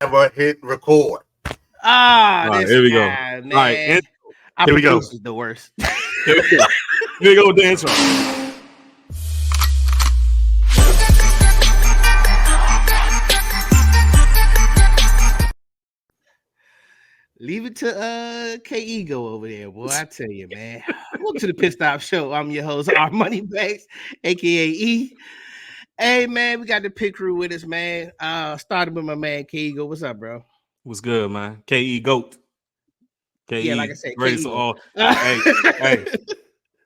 ever hit record. All right, this here we go. guy, man. All right, Our here we go. producer's the worst. Here we go. Here we go with the intro. Leave it to K Ego over there, boy. I tell you, man. Welcome to the Pit Stop Show. I'm your host, R Money Bags, aka E. Hey, man, we got the pit crew with us, man. Starting with my man K Ego. What's up, bro? What's good, man? KE Goat. KE, Yeah, like I said, greatest of K-Ego. all. Hey,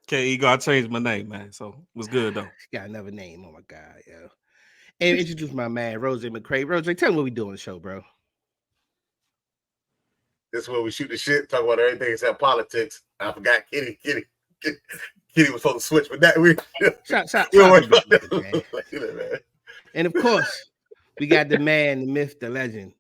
KE Goat. I changed my name, man. So what's good though? Got another name. Oh my god, yo. And introduce my man Rose McCray. Rose, tell me what we do on the show, bro. This is where we shoot the shit, talk about everything except politics. I forgot Kitty was supposed to switch, but that we Shout man. And of course, we got the man, the myth, the legend,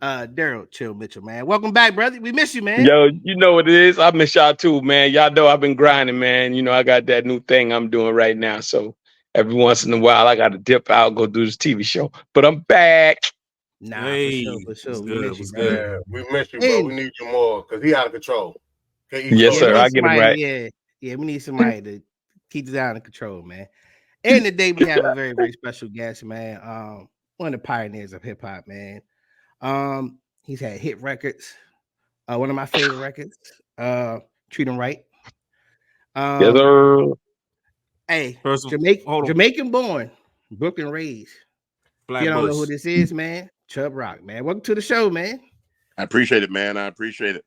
Daryl Chill Mitchell, man. Welcome back, brother. We miss you, man. Yo, you know what it is. I miss y'all too, man. Y'all know I've been grinding, man. You know, I got that new thing I'm doing right now. So every once in a while, I got to dip out, go do this TV show. But I'm back. Nah, Hey, for sure. what's We good, miss you, what's man. good? Yeah, we miss you, bro. We need you more because he out of control. Yes, sir. we need I get him somebody- right. Yeah, we need somebody to keep us out of control, man. And today we have a very, very special guest, man. One of the pioneers of hip hop, man. He's had hit records. One of my favorite records. Treat 'Em Right. Yes, sir. Hey, First, hold on. Jamaican born, Brooklyn raised. If you don't know who Flatbush. this is, man, Chubb Rock, man. Welcome to the show, man. I appreciate it, man. I appreciate it.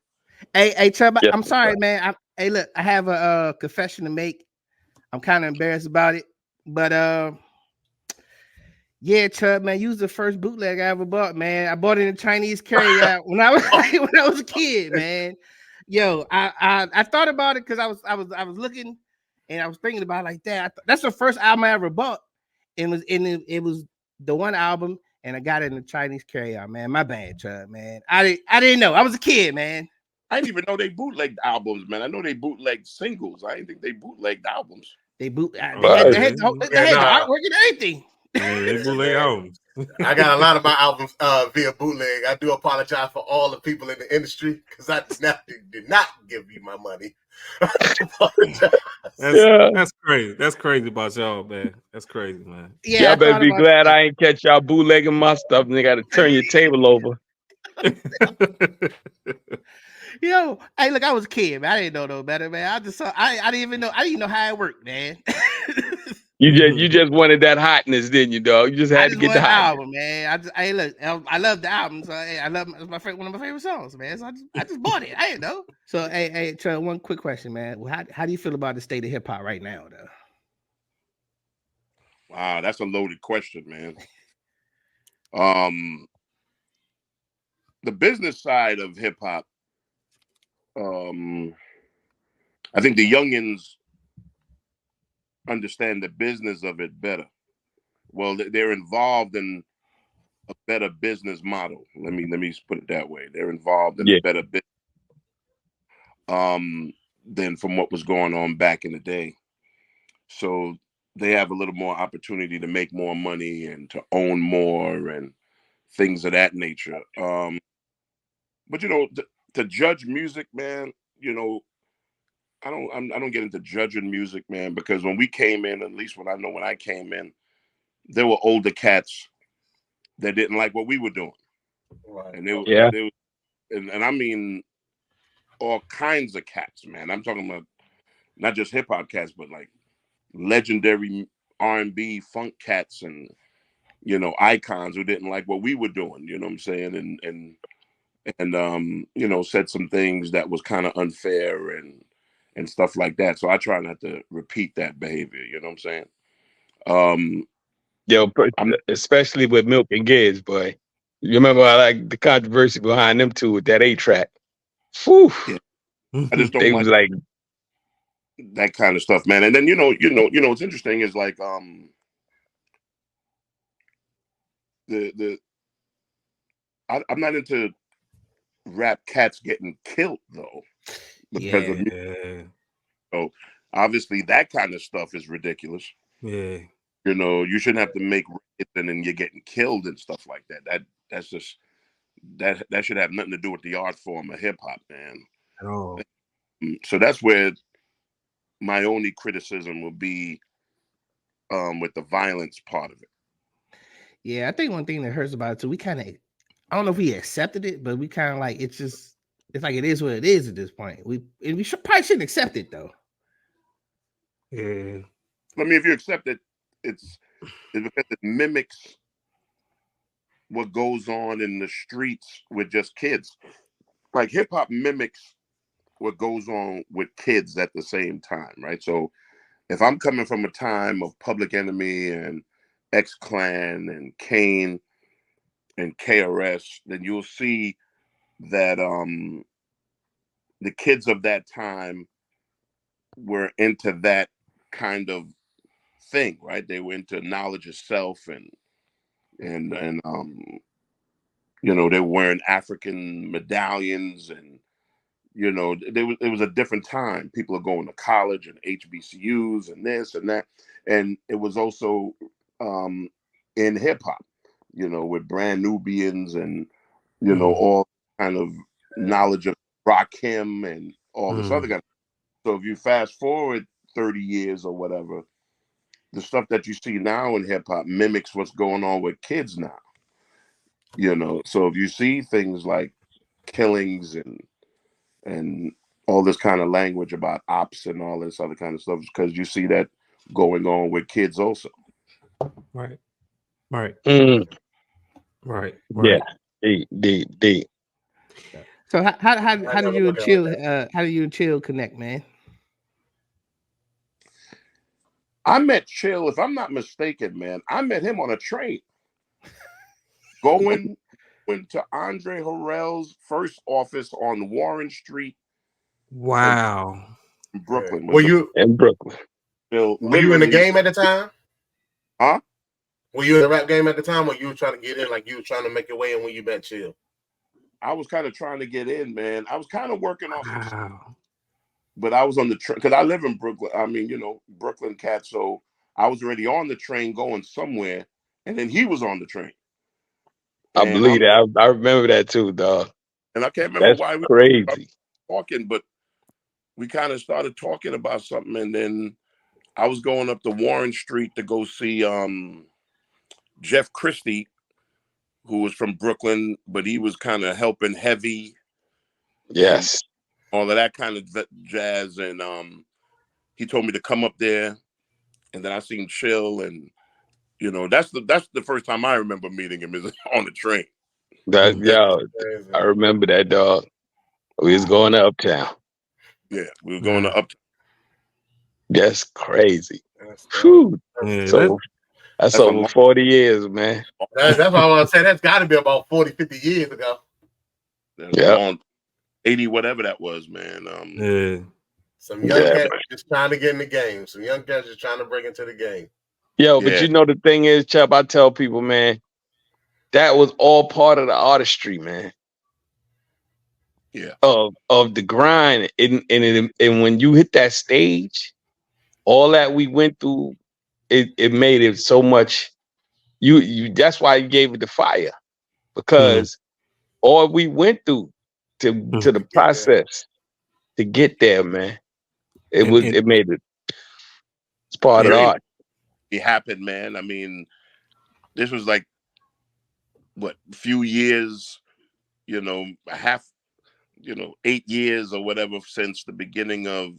Hey, Chubb, Yes, I'm sorry, man. Hey, look, I have a confession to make. I'm kind of embarrassed about it, but yeah, Chubb, man, you was the first bootleg I ever bought, man. I bought it in Chinese carryout when I was a kid, man. Yo, I thought about it because I was looking and I was thinking about it like that. That's the first album I ever bought, and it was the one album, and I got it in the Chinese carryout, man. My bad, Chubb, man. I didn't know. I was a kid, man. I didn't even know they bootlegged albums, man. I know they bootlegged singles. I didn't think they bootlegged albums. They had the Yeah, artwork and everything. Yeah, they bootleg albums. I got a lot of my albums via bootleg. I do apologize for all the people in the industry because I did not give you my money. That's crazy. That's crazy about y'all, man. That's crazy, man. Yeah, y'all better be glad I ain't catch y'all bootlegging my stuff, and they got to turn your table over. Yo, hey, look, I was a kid, man. I didn't know no better, man. I didn't even know how it worked, man. You just wanted that hotness, didn't you, dog? You just had to get the hotness. album, man. I love the album, so hey, one of my favorite songs, man. So I just bought it. I didn't know. So hey, Chubb, one quick question, man. How do you feel about the state of hip hop right now, though? Wow, that's a loaded question, man. The business side of hip hop, I think the youngins understand the business of it better. Well, they're involved in a better business model. Let me put it that way. They're involved in a better business than from what was going on back in the day. So they have a little more opportunity to make more money and to own more and things of that nature. But you know, to judge music, man, you know, I don't get into judging music, man, because when we came in, at least when I came in, there were older cats that didn't like what we were doing. Right. And and I mean all kinds of cats, man. I'm talking about not just hip hop cats, but like legendary R&B funk cats and, you know, icons who didn't like what we were doing, you know what I'm saying? And you know, said some things that was kind of unfair and stuff like that. So I try not to repeat that behavior, you know what I'm saying? Especially with Milk and Giz, boy. You remember like the controversy behind them two with that A-track? Whew. Yeah. I just don't they like was like that kind of stuff, man. And then you know what's interesting is like I'm not into rap cats getting killed though, because of music. So obviously that kind of stuff is ridiculous. Yeah, you know, you shouldn't have to make records and then you're getting killed and stuff like that. That's just that should have nothing to do with the art form of hip hop, man. At all. So that's where my only criticism would be with the violence part of it. Yeah, I think one thing that hurts about it too, we kind of, I don't know if we accepted it, but we kind of like it's like it is what it is at this point. We probably shouldn't accept it though. Yeah. I mean, if you accept it, it's because it mimics what goes on in the streets with just kids. Like hip hop mimics what goes on with kids at the same time, right? So if I'm coming from a time of Public Enemy and X-Clan and Kane and KRS, then you'll see that the kids of that time were into that kind of thing, right? They were into knowledge of self and you know, they were wearing African medallions and you know, it was a different time. People are going to college and HBCUs and this and that. And it was also in hip hop, you know, with Brand Nubians and, you know, all kind of knowledge of Rakim and all this other kind of. So if you fast forward 30 years or whatever, the stuff that you see now in hip hop mimics what's going on with kids now. You know, so if you see things like killings and all this kind of language about ops and all this other kind of stuff, because you see that going on with kids also. Right. Right. Mm. Right. Yeah. D. So how did you and Chill connect, man? I met Chill, if I'm not mistaken, man, I met him on a train. Going to Andre Harrell's first office on Warren Street. Wow. In Brooklyn. Were you in Brooklyn? Were you in the game at the time? Huh? Were you in the rap game at the time, or you were trying to get in, like you were trying to make your way in when you met Chill? I was kind of trying to get in, man. I was kind of working off, Wow. but I was on the train because I live in Brooklyn. I mean, you know, Brooklyn cat. So I was already on the train going somewhere, and then he was on the train. I And believe that. I remember that too, dog. And I can't remember That's why we crazy. were talking, but we kind of started talking about something, and then I was going up to Warren Street to go see Jeff Christie, who was from Brooklyn, but he was kind of helping Heavy. Yes. All of that kind of jazz. And he told me to come up there. And then I seen Chill. And, you know, that's the first time I remember meeting him is on the train. I remember that, dog. We was going to Uptown. Yeah, we were going to Uptown. That's crazy. Yeah, so that's over 40 years, man. That's what I want to say. That's got to be about 40, 50 years ago. Yeah. 80, whatever that was, man. Some young cats just trying to get in the game. Some young cats just trying to break into the game. Yo, but you know the thing is, Chubb, I tell people, man, that was all part of the artistry, man. Yeah. Of the grind. And when you hit that stage, all that we went through, it made it so much. You that's why you gave it the fire. Because all we went through to the process to get there, man. It made it. It's part of the art. It happened, man. I mean, this was like a few years, you know, 8 years or whatever since the beginning of,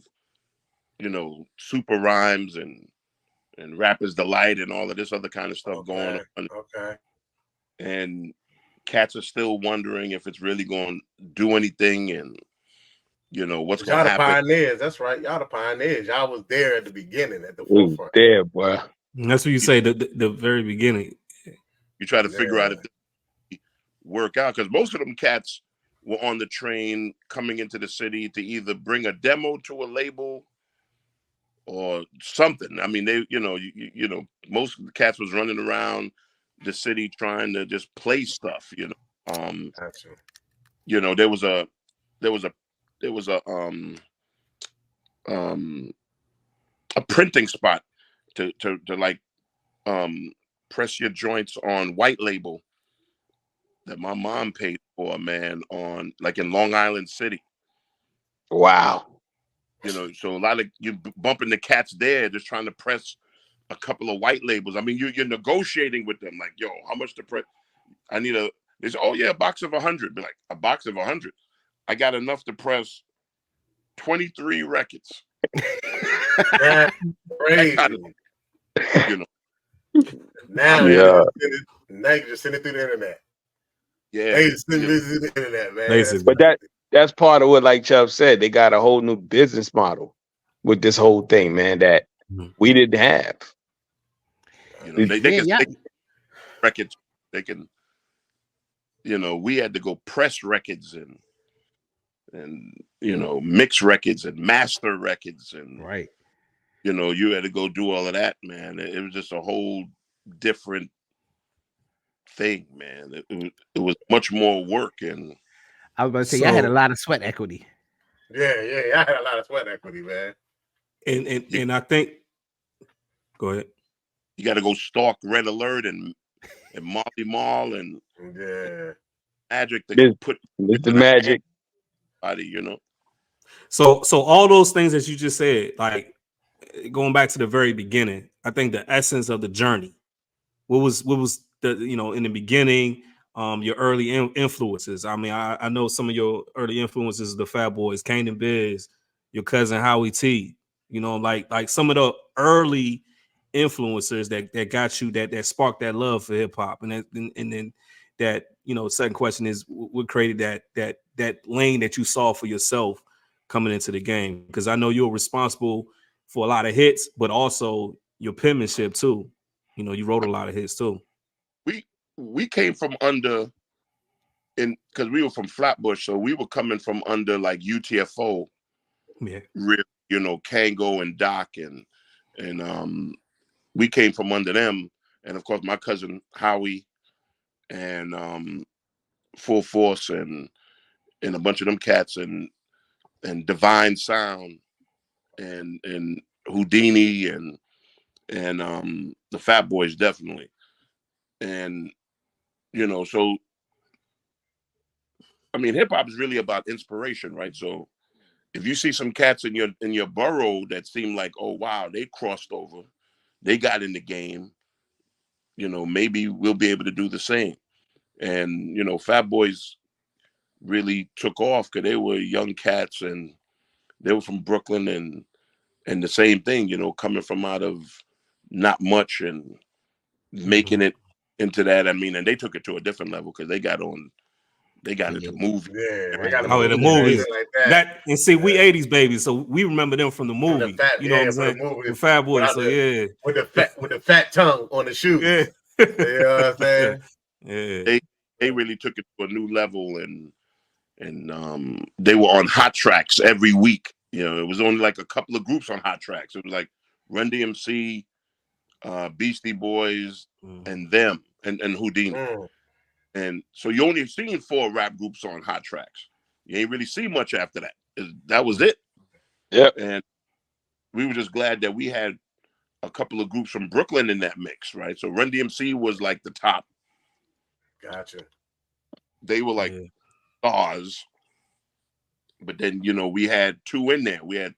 you know, Super Rhymes and Rapper's Delight and all of this other kind of stuff going on. Okay. And cats are still wondering if it's really going to do anything and, you know, what's going to happen. Y'all the pioneers. That's right. Y'all the pioneers. Y'all was there at the beginning, at the forefront. There, boy. And that's what you say, the very beginning. You try to figure out if they work out, because most of them cats were on the train coming into the city to either bring a demo to a label or something. I mean, they, you know, most of the cats was running around the city trying to just play stuff, you know. You know, there was a printing spot to like press your joints on white label that my mom paid for, man, on like in Long Island City. Wow. You know, so a lot of you bumping the cats there, just trying to press a couple of white labels. I mean, you're negotiating with them, like, yo, how much to press? I need a. They say, oh yeah, a box of 100. Be like, a box of 100. I got enough to press 23 records. That's crazy. You know. Now, Yeah. now you just send it through the internet. Yeah. They just send Yeah. it through the internet, man. Basically. But that's part of what, like Chubb said, they got a whole new business model with this whole thing, man, that we didn't have. You know, they can yeah. they records. They can. You know, we had to go press records and you know, mix records and master records, and Right. you know, you had to go do all of that, man. It was just a whole different thing, man. It was much more work, and I was about to say, y'all had a lot of sweat equity. Yeah. I had a lot of sweat equity, man. And I think, go ahead. you got to go stalk Red Alert and Marley Marl and Yeah. Magic to Mr. put Mr. Magic. body, you know. So all those things that you just said, like going back to the very beginning, I think the essence of the journey. What was the, you know, in the beginning, your early influences? I mean, I know some of your early influences, the Fat Boys, Kane and Biz, your cousin Howie T. You know, like some of the early influencers that got you, that sparked that love for hip hop, and then that, you know, second question is, what created that lane that you saw for yourself coming into the game? Because I know you're responsible for a lot of hits, but also your penmanship too. You know, you wrote a lot of hits too. We came from under, in because we were from Flatbush, so we were coming from under like UTFO, Yeah, you know, Kango and Doc, and we came from under them, and of course my cousin Howie and Full Force and a bunch of them cats and Divine Sound and Houdini and the Fat Boys definitely, and you know, so I mean, hip hop is really about inspiration, right? So if you see some cats in your borough that seem like, oh wow, they crossed over, they got in the game, you know, maybe we'll be able to do the same. And you know, Fat Boys really took off because they were young cats and they were from Brooklyn, and the same thing, you know, coming from out of not much and making it into that. I mean, and they took it to a different level because they got into movies. Yeah, they got the movies. like that. That and see, we 80s babies, so we remember them from the movie. Fat, you know what I'm saying? The Fat Boys. So yeah, with the fat tongue on the shoes. Yeah. You know what I'm saying? Yeah. They really took it to a new level, and they were on Hot Tracks every week. You know, it was only like a couple of groups on Hot Tracks. It was like Run DMC, Beastie Boys, and them, and Houdini. And so you only seen 4 rap groups on Hot Tracks. You ain't really see much after that. That was it. Yep. And we were just glad that we had a couple of groups from Brooklyn in that mix, right? So Run DMC was like the top. Gotcha. They were like stars. But then, you know, we had 2 in there. We had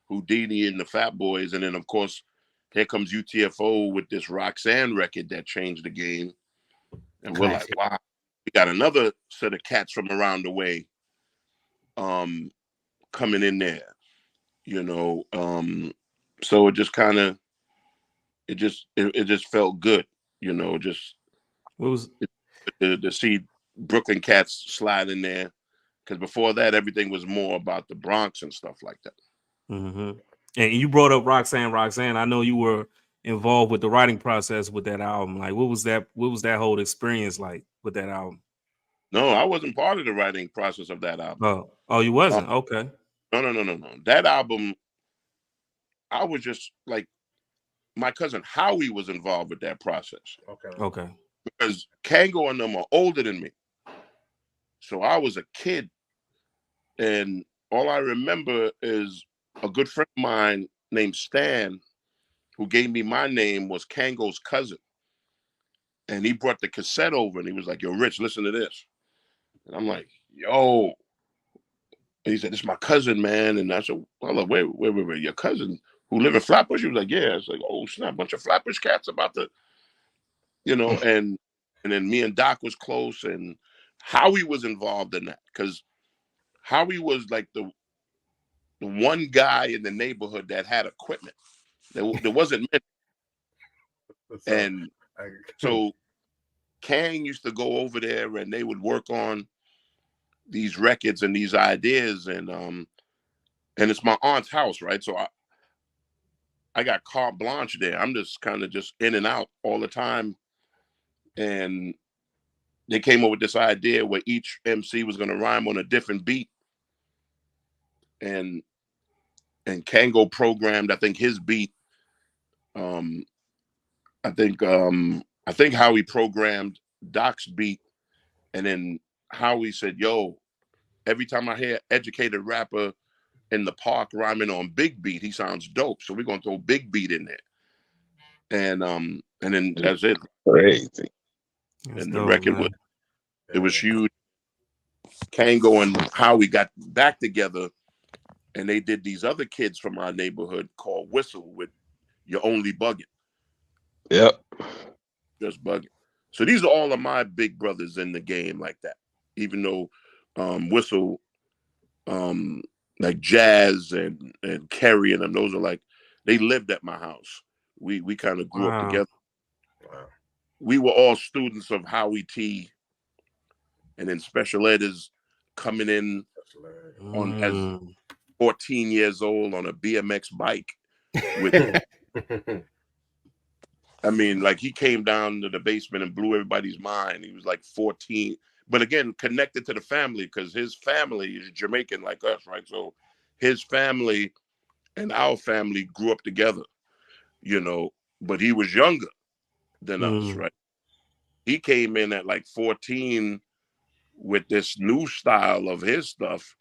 Houdini and the Fat Boys. And then, of course, here comes UTFO with this Roxanne record that changed the game. And we're like, wow, we got another set of cats from around the way coming in there, you know. So it just kind of, it just felt good, you know, just to see Brooklyn cats slide in there. Because before that, everything was more about the Bronx and stuff like that. And you brought up Roxanne. I know you were involved with the writing process with that album. Like, what was that whole experience like with that album? No, I wasn't part of the writing process of that album. Oh, you wasn't? Okay. No. That album, I was just like, my cousin Howie was involved with that process. Okay. Because Kango and them are older than me. So I was a kid. And all I remember is a good friend of mine named Stan, who gave me my name, was Kango's cousin. And he brought the cassette over and he was like, yo, Rich, listen to this. And I'm like, yo. And he said, "This is my cousin, man." And I said, "Well, wait, your cousin who live in Flatbush?" He was like, "Yeah." It's like, "Oh snap, a bunch of Flatbush cats about to, and then me and Doc was close, and Howie was involved in that because Howie was like the one guy in the neighborhood that had equipment. There wasn't many, and so Kang used to go over there, and they would work on these records and these ideas, and it's my aunt's house, right? So I got carte blanche there. I'm just kind of just in and out all the time. And they came up with this idea where each MC was going to rhyme on a different beat. And Kango programmed, I think, his beat. I think Howie programmed Doc's beat. And then Howie said, "Yo, every time I hear educated rapper in the park rhyming on big beat, he sounds dope. So we're gonna throw big beat in there." And then that's it. Crazy. That's And the dope, record man. was huge. Kango and Howie got back together, and they did these other kids from our neighborhood called Whistle with "You're Only Bugging," Yep. just bugging. So these are all of my big brothers in the game like that. Even though Whistle, like Jazz and Kerry and them, those are like they lived at my house. We kind of grew up Wow. together. We were all students of Howie T, and then special ed is coming in on as 14 years old on a BMX bike with I mean, like he came down to the basement and blew everybody's mind. He was like 14, but again, connected to the family because his family is Jamaican like us, right? So his family and our family grew up together, but he was younger than us, right? He came in at like 14 with this new style of his stuff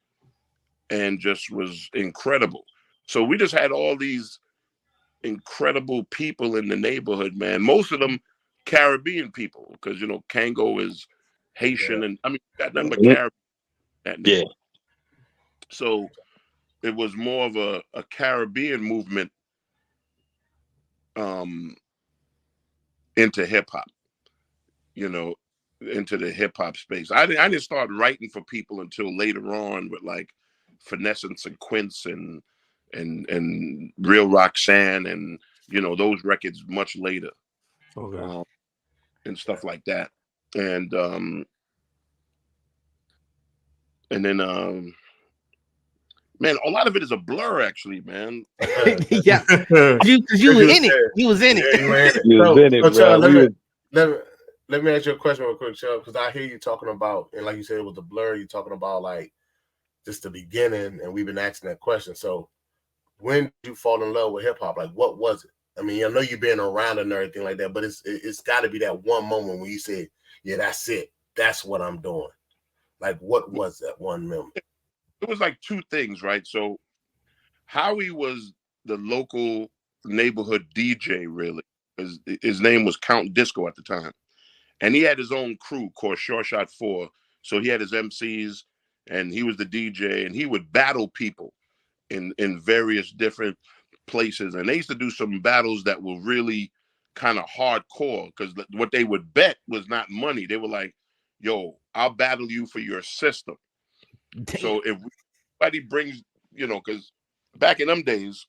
and just was incredible. So we just had all these incredible people in the neighborhood, man. Most of them Caribbean people, because Kango is Haitian, and I mean, got nothing but Caribbean that neighborhood. So it was more of a Caribbean movement into hip hop, into the hip hop space. I didn't start writing for people until later on with like Finessence and Quince and Real Roxanne and those records much later. Okay. And stuff like that. And then man, a lot of it is a blur actually, man. Yeah. Because you were in it. You was in it. Yeah, you were in it. You was in it, Chubb, bro. let me ask you a question real quick, Chubb, because I hear you talking about, and like you said, with the blur, you're talking about like just the beginning, and we've been asking that question. So when did you fall in love with hip hop? Like, what was it? I mean, I know you've been around and everything like that, but it's got to be that one moment when you said, "Yeah, that's it. That's what I'm doing." Like, what was that one moment? It was like two things, right? So Howie was the local neighborhood DJ, really. His name was Count Disco at the time. And he had his own crew called Short Shot 4. So he had his MCs and he was the DJ and he would battle people in various different places. And they used to do some battles that were really kind of hardcore because what they would bet was not money. They were like, "Yo, I'll battle you for your system." Damn. So if somebody brings, because back in them days,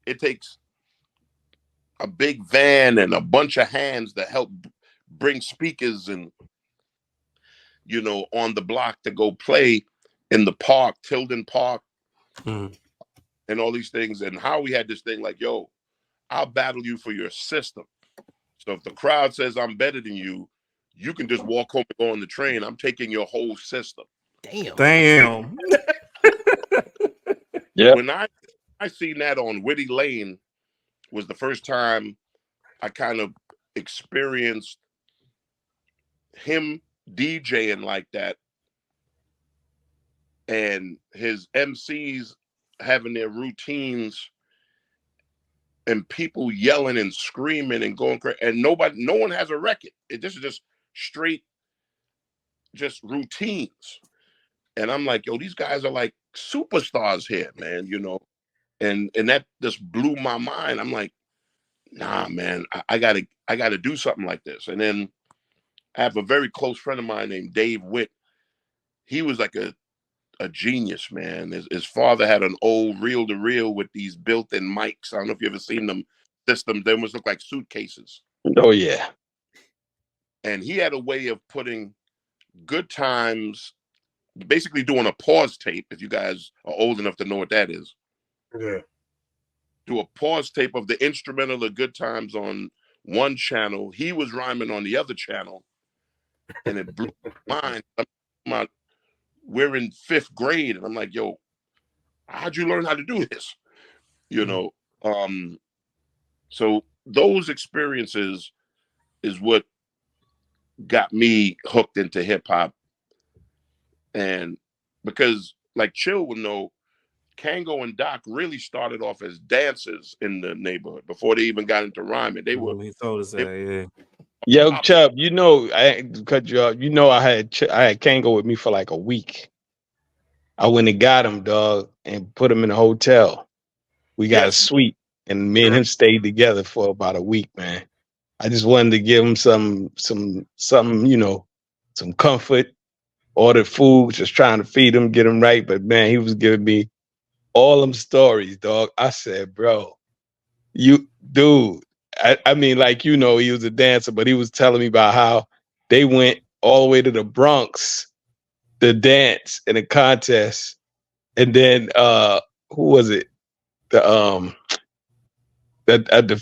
it takes a big van and a bunch of hands to help bring speakers and, on the block to go play in the park, Tilden Park, and all these things. And how we had this thing like, "Yo, I'll battle you for your system. So if the crowd says I'm better than you, you can just walk home and go on the train. I'm taking your whole system." Damn. Yeah. When I seen that on Whitty Lane was the first time I kind of experienced him DJing like that and his MCs having their routines and people yelling and screaming and going crazy and no one has a record. This is just straight just routines. And I'm like, yo, these guys are like superstars here, man, you know. And that just blew my mind. I'm like, nah, man, I gotta do something like this. And then I have a very close friend of mine named Dave Witt. He was like a genius, man. His father had an old reel-to-reel with these built-in mics. I don't know if you ever seen them systems. They almost look like suitcases. Oh yeah. And he had a way of putting good times, basically doing a pause tape, if you guys are old enough to know what that is. Yeah. Do a pause tape of the instrumental of good times on one channel. He was rhyming on the other channel. And it blew my mind. We're in 5th grade. And I'm like, yo, how'd you learn how to do this? You know? So those experiences is what got me hooked into hip hop. And because like Chill would know, Kango and Doc really started off as dancers in the neighborhood before they even got into rhyming. They were. He told us that, yeah. Yo, Chubb, you know, I cut you off. You know, I had Kango with me for like a week. I went and got him, dog, and put him in a hotel. We got a suite, and me and him stayed together for about a week, man. I just wanted to give him some, you know, some comfort. Ordered food, just trying to feed him, get him right. But man, he was giving me all them stories, dog. I said, bro, dude. I mean, like, you know, he was a dancer, but he was telling me about how they went all the way to the Bronx to dance in a contest. And then who was it? The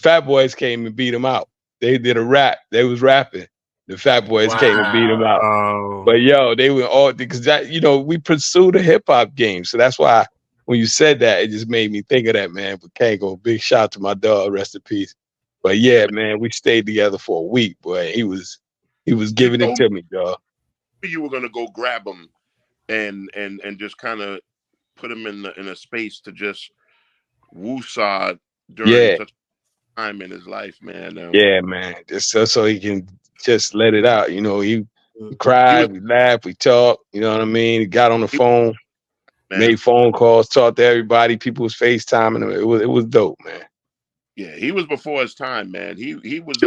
Fat Boys came and beat him out. They did a rap. They was rapping. The Fat Boys came and beat him out. Oh. But yo, they were all, because that, you know, we pursue the hip hop game. So that's why when you said that, it just made me think of that, man. But Kango, big shout out to my dog, rest in peace. But yeah, man, we stayed together for a week, boy. He was giving it to me, dog. You were gonna go grab him and just kind of put him in a space to just woosah during such time in his life, man. Yeah, man. Just so he can just let it out. You know, he cried, we laughed, we talked. You know what I mean? He got on the phone, made phone calls, talked to everybody. People was FaceTiming him. It was dope, man. Yeah, he was before his time, man. He was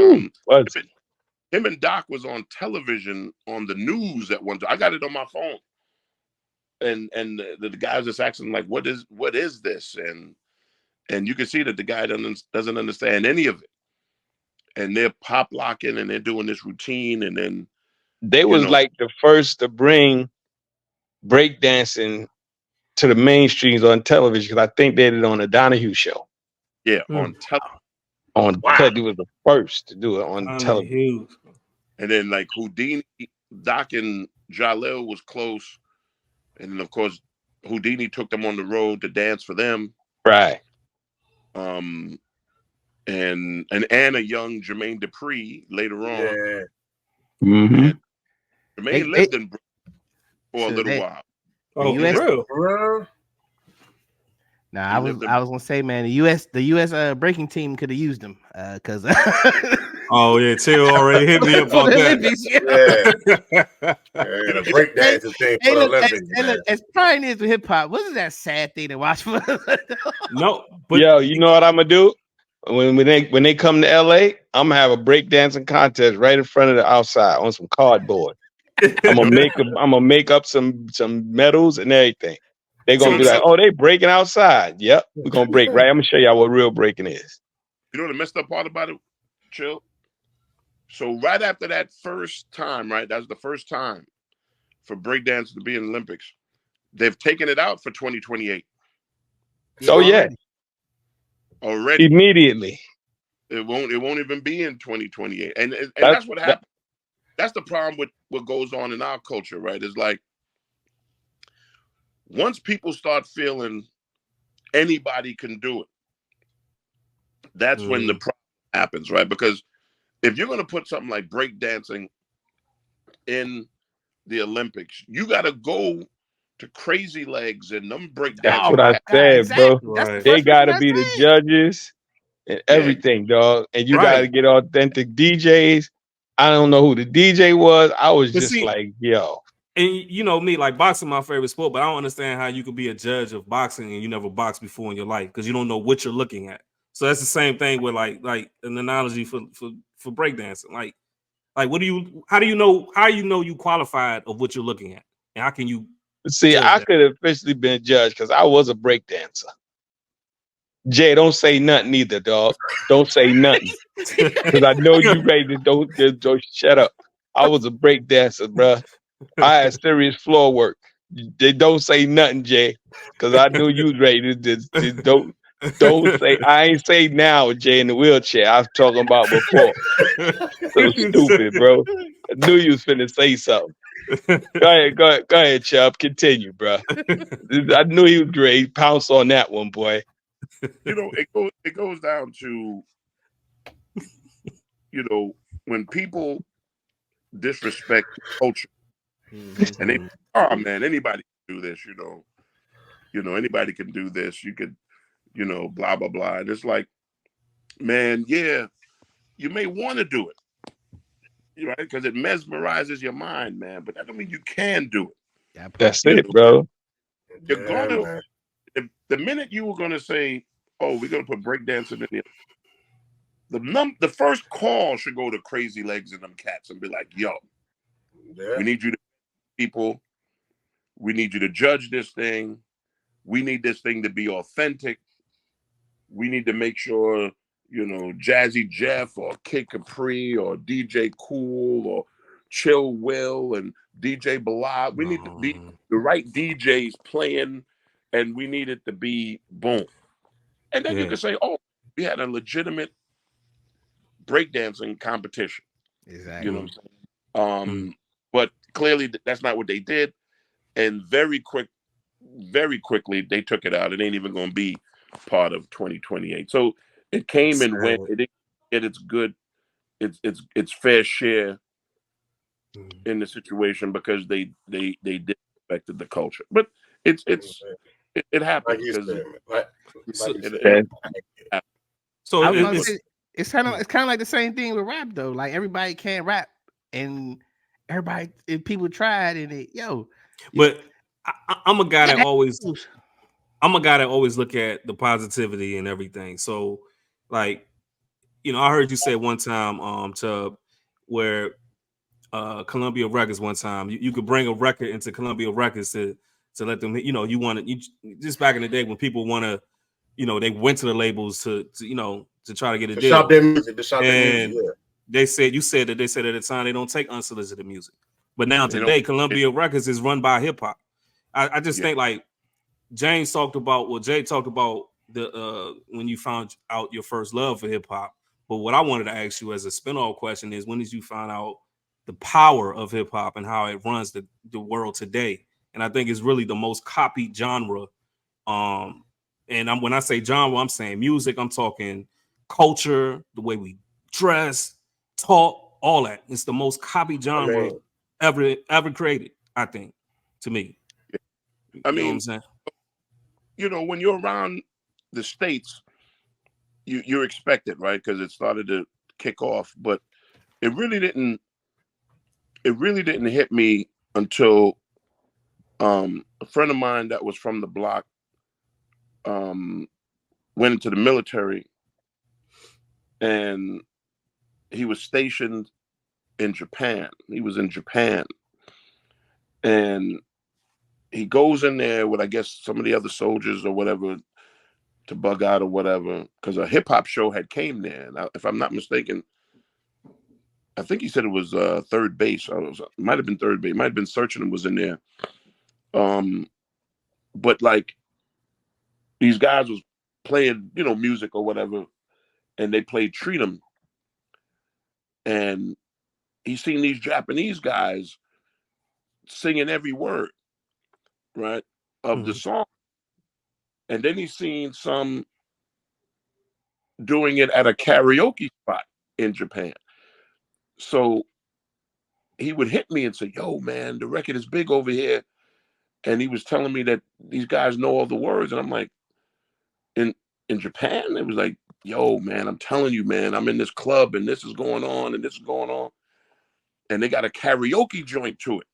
him and Doc was on television on the news at one time. I got it on my phone, and the guys just asking like, what is this? And you can see that the guy doesn't understand any of it, and they're pop locking and they're doing this routine, and then they was like the first to bring breakdancing to the mainstreams on television, because I think they did it on the Donahue show. Yeah, on television. He was the first to do it on television. And then like Houdini, Doc and Jalil was close. And then of course Houdini took them on the road to dance for them. Right. And a young Jermaine Dupri later on. Yeah. Mm-hmm. Jermaine lived in Brooklyn for a little while. Oh, real? Nah, I was gonna say, man, the U.S. breaking team could have used him, because. Oh yeah, Chill already hit me up on that. The breakdancing thing for the Olympics. As pioneers of hip hop, wasn't that sad thing to watch for? No, but yo, you know what I'm gonna do when they come to LA? I'm gonna have a breakdancing contest right in front of the outside on some cardboard. I'm gonna make up some medals and everything. They're gonna be like, oh, they breaking outside. Yep, we're gonna break right. I'm gonna show y'all what real breaking is. You know the messed up part about it, Chill? So right after that first time, right? That was the first time for breakdance to be in the Olympics. They've taken it out for 2028. Oh yeah. Already. Immediately. It won't even be in 2028. And that's what happened. That's the problem with what goes on in our culture, right? It's like once people start feeling anybody can do it, that's when the problem happens, right? Because if you're going to put something like breakdancing in the Olympics, you got to go to Crazy Legs and them breakdancing. That's what I said, bro. Right. They got to be the judges and everything, dog. And you got to get authentic DJs. I don't know who the DJ was. I was like, yo. And you know me, like boxing, my favorite sport, but I don't understand how you could be a judge of boxing and you never boxed before in your life because you don't know what you're looking at. So that's the same thing with like an analogy for breakdancing. Like what do you? How do you know? How you know you qualified of what you're looking at, and how can you See, judge I that? could have officially been judged because I was a break dancer. Jay, don't say nothing either, dog. Don't say nothing. Because I know you ready to don't shut up. I was a break dancer, bruh. I had serious floor work. They don't say nothing, Jay. Because I knew you was ready to just don't say I ain't say now, Jay, in the wheelchair. I was talking about before. So stupid, bro. I knew you was finna say something. Go ahead, Chubb. Continue, bro. I knew he was great. Pounce on that one, boy. You know, it goes down to, you know, when people disrespect culture and they, oh man, anybody can do this, you know, anybody can do this. You could, you know, blah blah blah. And it's like, man, yeah, you may want to do it, right? Because it mesmerizes your mind, man. But that don't mean you can do it. That part. That's You it, know, bro. you're Yeah, gonna man. the minute you were gonna say, "Oh, we're gonna put breakdancing in the first call should go to Crazy Legs and them cats and be like, yo, Yeah. we need you to people, we need you to judge this thing. We need this thing to be authentic. We need to make sure, you know, Jazzy Jeff or Kid Capri or DJ Cool or Chill Will and DJ Bilal. We need the right DJs playing, and we need it to be boom. And then you Yeah. can say, oh, we had a legitimate breakdancing competition. You know Exactly. what I'm saying? But clearly that's not what they did. And very quickly they took it out. It ain't even going to be part of 2028. So it came and went. It didn't get its good, its fair share in the situation because they disrespected the culture. But it Like happens you because said, like So, you said. it happens. so I was gonna it's say it's kind of like the same thing with rap though. Like everybody can't rap, and everybody if people tried and they but I'm a guy that gotta have always rules. look at the positivity and everything. So like, you know, I heard you say one time, to where Columbia Records one time, you could bring a record into Columbia Records to let them, you know, you just back in the day when people want to, you know, they went to the labels to you know, to try to get a To shop deal. their music, to shop their music. And Yeah. they said at the time they don't take unsolicited music. But now You know, today, Columbia Records is run by hip hop. I just yeah. think like Jay talked about the when you found out your first love for hip hop. But what I wanted to ask you as a spin-off question is, when did you find out the power of hip hop and how it runs the world today? And I think it's really the most copied genre. And when I say genre, I'm saying music. I'm talking culture, the way we dress, talk, all that. It's the most copied I genre mean, ever created, I think, to me. I You know what I'm mean, saying? you know, when you're around the States, you're expected, right? Because it started to kick off, but it really didn't. It really didn't hit me until a friend of mine that was from the block um, went into the military, and he was stationed in Japan. He was in Japan, and he goes in there with, I guess, some of the other soldiers or whatever to bug out or whatever, because a hip hop show had came there. And if I'm not mistaken, I think he said it was Third Base. It might have been Third Base. It might have been Searching and was in there. But like these guys was playing, you know, music or whatever, and they played Treat 'em, and he seen these Japanese guys singing every word, right, of the song, and then he seen some doing it at a karaoke spot in Japan. So he would hit me and say, "Yo, man, the record is big over here," and he was telling me that these guys know all the words, and I'm like, in Japan, it was like, "Yo, man, I'm telling you, man, I'm in this club and this is going on and this is going on," and they got a karaoke joint to it.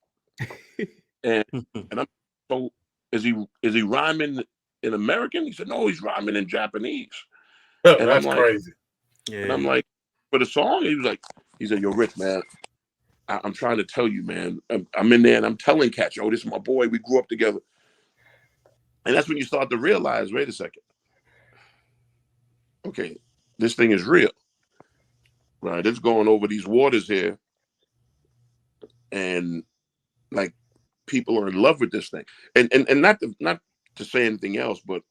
And I'm so is he rhyming in American? He said, no, he's rhyming in Japanese. And I'm That's like, crazy. and I'm like, for the song, he said, yo, Rich, man, I'm trying to tell you, man. I'm in there and I'm telling cats, yo, this is my boy. We grew up together. And that's when you start to realize, wait a second. Okay, this thing is real. Right? It's going over these waters here. And like people are in love with this thing. And not to say anything else, but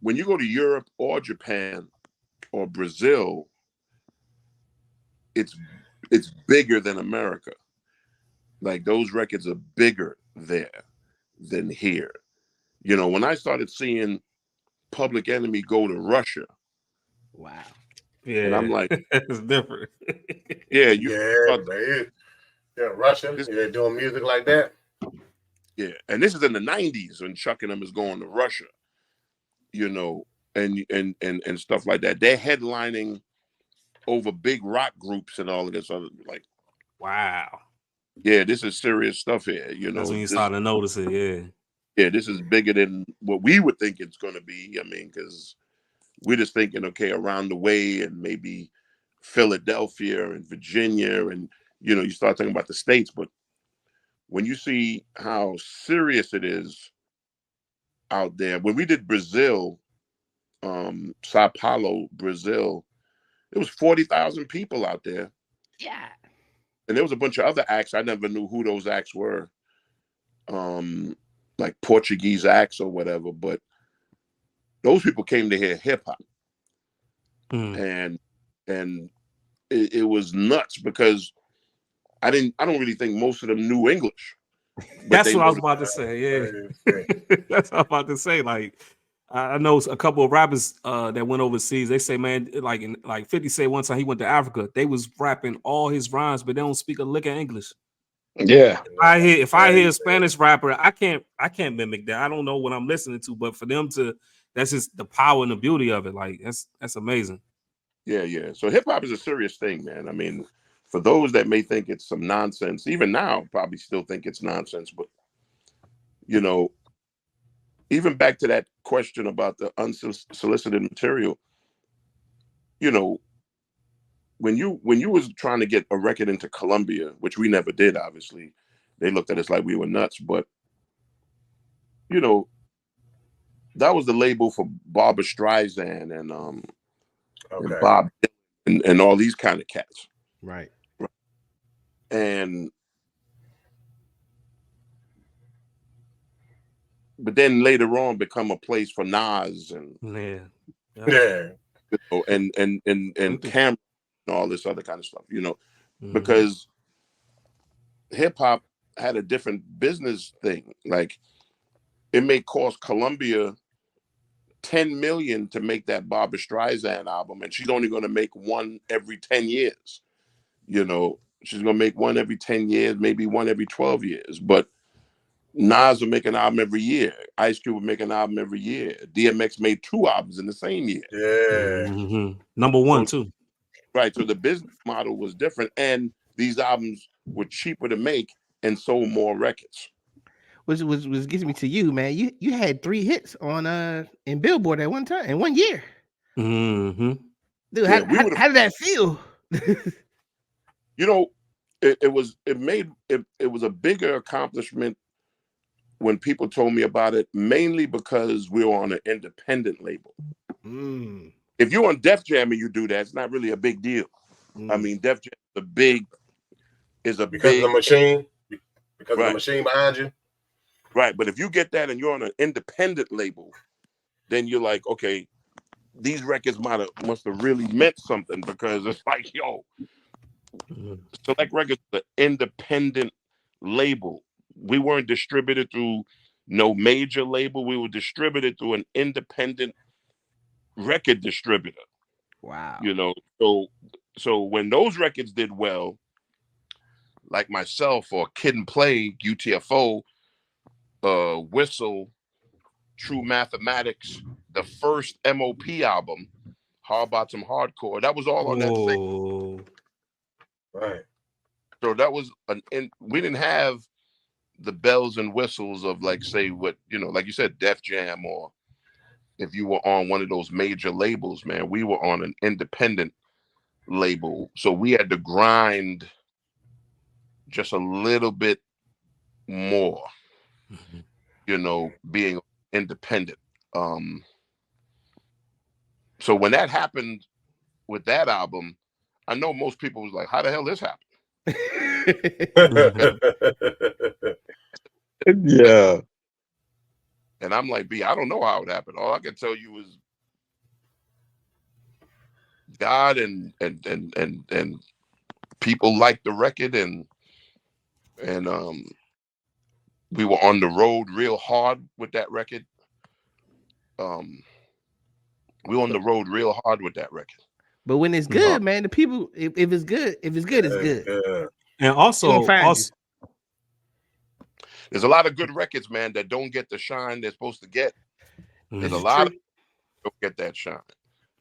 when you go to Europe or Japan or Brazil, it's bigger than America. Like those records are bigger there than here. You know, when I started seeing Public Enemy go to Russia, Wow. Yeah, and I'm like, it's different. yeah, Man. Yeah, Russia. Yeah, doing music like that. yeah, and this is in the '90s when Chuck and them is going to Russia, you know, and stuff like that. They're headlining over big rock groups and all of this other like. Wow, Yeah, this is serious stuff here. You that's know, when you start to notice it. Yeah, this is bigger than what we would think it's going to be. I mean, because we're just thinking, okay, around the way and maybe Philadelphia and Virginia, and you know, you start talking about the states. But when you see how serious it is out there, when we did Brazil, Sao Paulo, Brazil, it was 40,000 people out there. Yeah. And there was a bunch of other acts. I never knew who those acts were. Like Portuguese acts or whatever, but those people came to hear hip hop. And it was nuts because I don't really think most of them knew English. That's what I was about to say. Yeah, that's what I'm about to say. Like, I know a couple of rappers that went overseas. They say, man, like 50 said one time he went to Africa. They was rapping all his rhymes, but they don't speak a lick of English. Yeah. If I hear a Spanish rapper, I can't mimic that. I don't know what I'm listening to, but for them to, that's just the power and the beauty of it. Like that's amazing. Yeah. So hip hop is a serious thing, man. I mean, for those that may think it's some nonsense, even now probably still think it's nonsense, but you know, even back to that question about the unsolicited material, you know, when you was trying to get a record into Columbia, which we never did, obviously, they looked at us like we were nuts, but you know, that was the label for Barbra Streisand and and Bob and all these kind of cats. Right. And but then later on become a place for Nas and and Cameron and all this other kind of stuff, you know, because hip hop had a different business thing. Like it may cost Columbia $10 million to make that Barbra Streisand album, and she's only going to make one every 10 years. You know, she's going to make one every 10 years, maybe one every 12 years. But Nas will make an album every year. Ice Cube will make an album every year. DMX made 2 albums in the same year. Yeah. Number one, too. Right. So the business model was different, and these albums were cheaper to make and sold more records. Which gets me to you, man. You had 3 hits on in Billboard at one time in 1 year. Dude, Yeah, how did that feel? You know, it was a bigger accomplishment when people told me about it, mainly because we were on an independent label. If you're on Def Jam and you do that, it's not really a big deal. I mean, Def Jam is a because big of the machine, because right. of the machine behind you. Right, but if you get that and you're on an independent label, then you're like, okay, these records must have really meant something, because it's like, yo, Select Records, the independent label. We weren't distributed through no major label. We were distributed through an independent record distributor. Wow. You know, so when those records did well, like myself or Kid and Play, UTFO, Whistle, True Mathematics, the first MOP album, Hard Bottom Hardcore, that was all on that same. Right. So that was we didn't have the bells and whistles of like say what like you said, Def Jam, or if you were on one of those major labels, man. We were on an independent label, so we had to grind just a little bit more, being independent. So when that happened with that album, I know most people was like, how the hell this happened? Yeah. And I'm like, B, I don't know how it happened. All I can tell you is God and people liked the record, and we were on the road real hard with that record. We were on the road real hard with that record. But when it's good, man, the people, if it's good, it's good. And also, there's a lot of good records, man, that don't get the shine they're supposed to get. There's a lot of don't get that shine.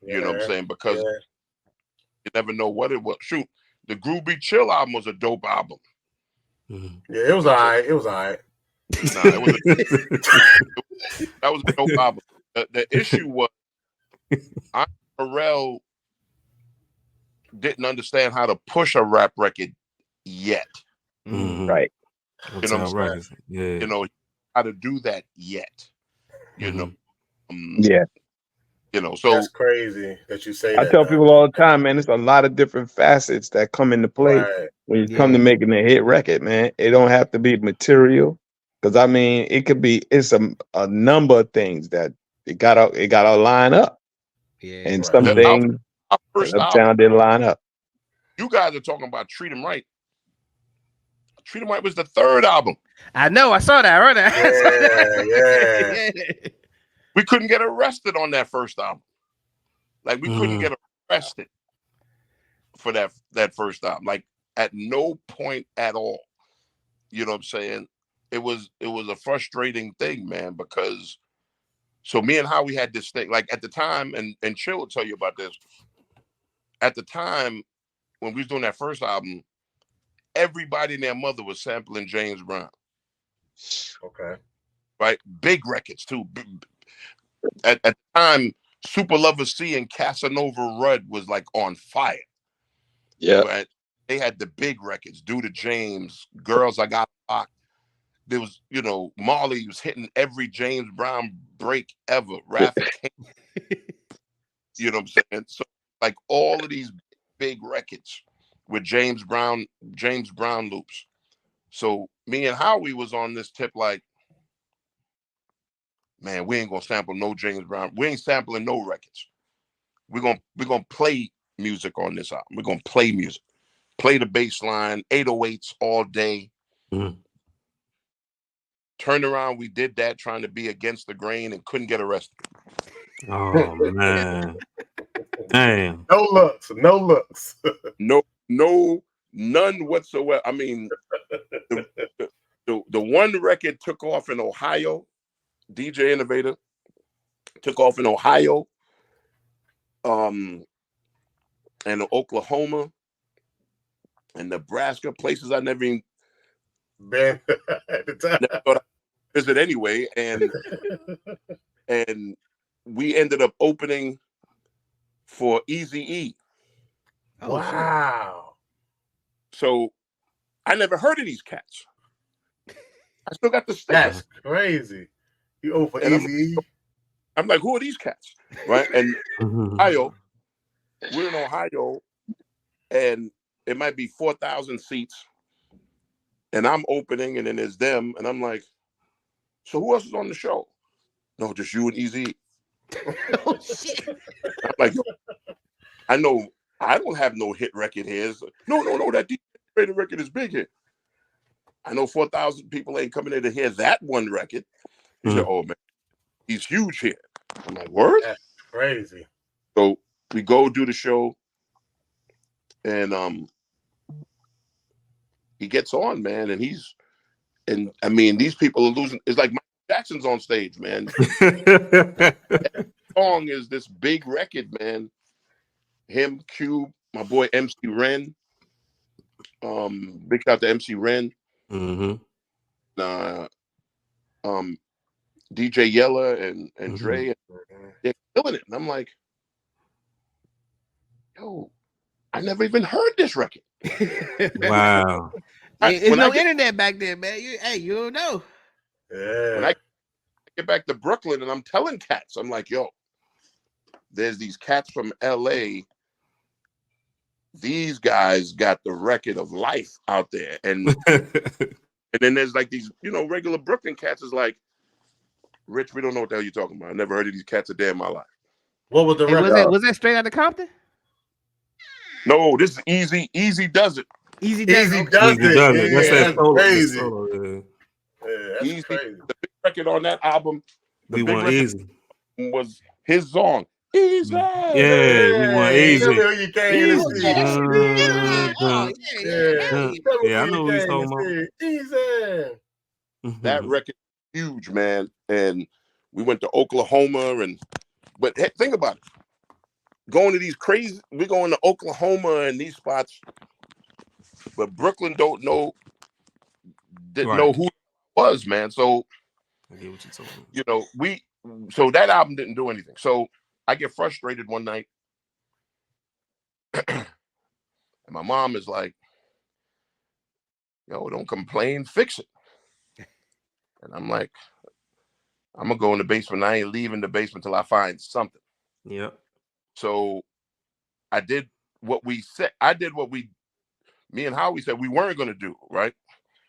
You know what I'm saying? Because you never know what it was. Shoot, the Groovy Chill album was a dope album. Yeah, it was all right. It was all right. Nah, that was a dope album. The issue was Pharrell didn't understand how to push a rap record yet. Right. You know what I'm saying? Yeah. How to do that yet. Yeah. So that's crazy that you say I that. tell people all the time, man, there's a lot of different facets that come into play when you come to making a hit record, man. It don't have to be material. Because I mean, it's a number of things that it gotta line up. Yeah. And some things Uptown didn't line up. You guys are talking about Treat 'Em Right. Treat 'Em Right was the third album. I know, I saw that. I heard that. Yeah. We couldn't get arrested on that first album. Like we couldn't get arrested for that first album. Like at no point at all. You know what I'm saying? It was a frustrating thing, man, because so me and Howie had this thing, like at the time, and Chill will tell you about this. At the time when we was doing that first album, everybody and their mother was sampling James Brown. Okay. Right? Big records too. At the time, Super Lover C and Casanova Rudd was like on fire. Yeah. Right? They had the big records, Do to James, Girls I Got Locked. There was, Marley was hitting every James Brown break ever. Raffic, you know what I'm saying? So like all of these big records with James Brown loops. So me and Howie was on this tip like, man, we ain't gonna sample no James Brown. We ain't sampling no records. We're gonna play music on this album. We're gonna play music. Play the bass line, 808s all day. Turned around, we did that trying to be against the grain and couldn't get arrested. Oh man. Damn. No looks. No, none whatsoever. I mean, the one record took off in Ohio. DJ Innovator took off in Ohio, and Oklahoma, and Nebraska, places I never even been at the time. never thought I'd visit anyway, and we ended up opening for Eazy-E. Wow. So I never heard of these cats. I still got the stats. That's crazy. You open for Eazy-E. I'm like, who are these cats? Right? And Ohio, we're in Ohio, and it might be 4,000 seats. And I'm opening, and then there's them, and I'm like, so who else is on the show? No, just you and Eazy. Oh shit! I'm like, I know I don't have no hit record here. No, that DJ record is big here. I know 4,000 people ain't coming in to hear that one record. He said, oh man, he's huge here. I'm like, word? That's crazy. So we go do the show, and he gets on, man, and I mean, these people are losing. It's like Michael Jackson's on stage, man. That song is this big record, man. Him, Cube, my boy MC Ren, Big shout out to MC Ren. Mm-hmm. DJ Yella and Mhm. Dre, they're killing it. And I'm like, yo, I never even heard this record. Wow. There's no internet back then, man. You don't know. When Yeah. I get back to Brooklyn and I'm telling cats, I'm like, yo, there's these cats from LA. These guys got the record of life out there. And then there's like these, regular Brooklyn cats is like, Rich, we don't know what the hell you're talking about. I never heard of these cats a day in my life. What was the Hey, record? was that straight out of Compton? No, this is Easy. Easy does it. Easy does Easy it. does Easy it. does it. That's Yeah, that that's solo. crazy. Yeah. Yeah, that's Easy. crazy. The big record on that album, We want easy. was his song. Easy. Yeah, we want easy. Tell me who you came to Oh, see. yeah. Dun, Oh, dun. yeah. Tell me Yeah, I who know you what he's came talking about. to see. Easy. That record huge, man. And we went to Oklahoma but hey, think about it. We're going to Oklahoma and these spots, but Brooklyn didn't know who it was, man. So I get what you're talking about. so that album didn't do anything. So I get frustrated one night, and my mom is like, yo, don't complain, fix it. And I'm like, I'm gonna go in the basement. I ain't leaving the basement till I find something. Yep. So I did what we said. Me and Howie said we weren't gonna do, right?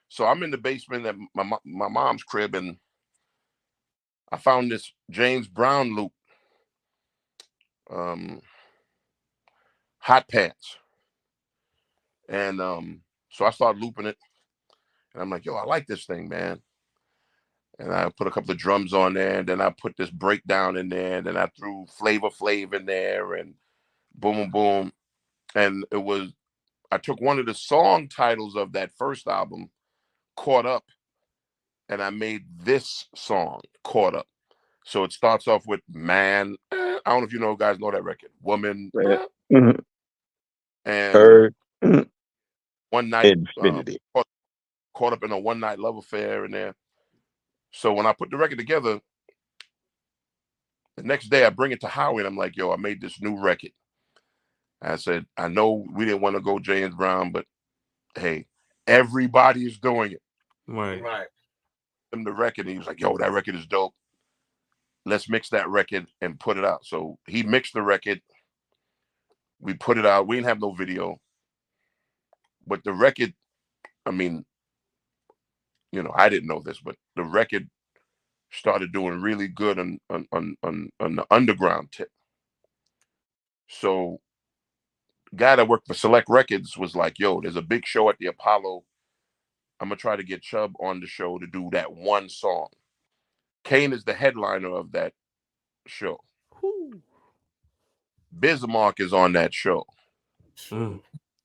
So I'm in the basement at my mom's crib, and I found this James Brown loop, Hot Pants, and so I started looping it, and I'm like, yo, I like this thing, man. And I put a couple of drums on there, and then I put this breakdown in there, and then I threw Flavor Flav in there, and boom, boom, and I took one of the song titles of that first album, Caught Up, and I made this song, Caught Up. So it starts off with Man. I don't know if you guys know that record. Woman. And one night, caught up in a one-night love affair in there. So when I put the record together, the next day I bring it to Howie and I'm like, yo, I made this new record. I said, I know we didn't want to go James Brown, but hey, everybody is doing it. Right. The record, and he was like, yo, that record is dope. Let's mix that record and put it out. So he mixed the record. We put it out. We didn't have no video. But the record, I mean, I didn't know this, but the record started doing really good on the underground tip. So the guy that worked for Select Records was like, yo, there's a big show at the Apollo. I'm going to try to get Chubb on the show to do that one song. Kane is the headliner of that show. Bismarck is on that show. Mm.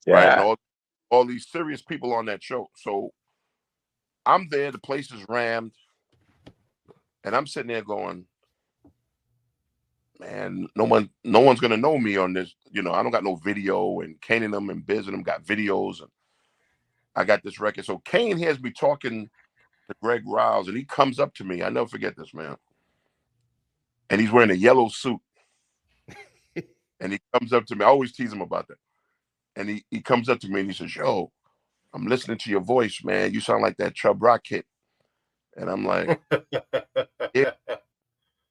Right? And all these serious people on that show. So I'm there, the place is rammed, and I'm sitting there going, man, no one's gonna know me on this. I don't got no video, and Kane and them and Biz and them got videos, and I got this record. So Kane hears me talking to Greg Riles, and he comes up to me. I never forget this, man. And he's wearing a yellow suit. And he comes up to me. I always tease him about that. And he comes up to me and he says, yo, I'm listening to your voice, man. You sound like that Chubb Rock kid. And I'm like, yeah.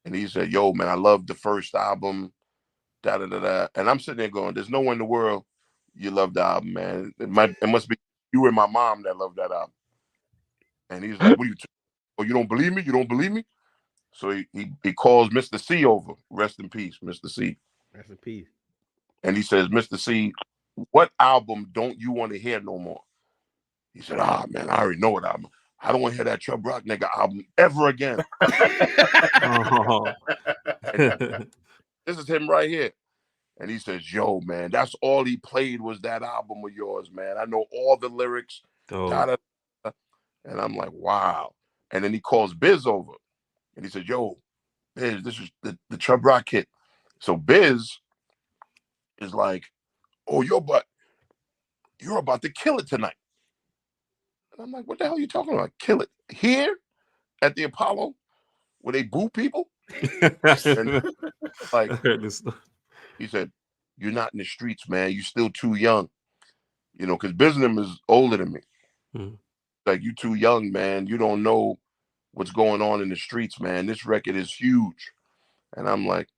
And he said, yo, man, I love the first album. Da da da da. And I'm sitting there going, there's no one in the world you love the album, man. It must be you and my mom that love that album. And he's like, what are you oh, you don't believe me? You don't believe me? So he calls Mr. C over. Rest in peace, Mr. C. Rest in peace. And he says, Mr. C, what album don't you want to hear no more? He said, man, I already know what album. I don't want to hear that Chubb Rock nigga album ever again. This is him right here. And he says, yo, man, that's all he played was that album of yours, man. I know all the lyrics. And I'm like, wow. And then he calls Biz over. And he says, yo, Biz, this is the Chubb Rock kid. So Biz is like, oh, your butt. you're about to kill it tonight. And I'm like, what the hell are you talking about? Kill it here at the Apollo where they boo people? And like, he said, you're not in the streets, man. You're still too young. You know, because Business is older than me. Like, you too young, man. You don't know what's going on in the streets, man. This record is huge. And I'm like,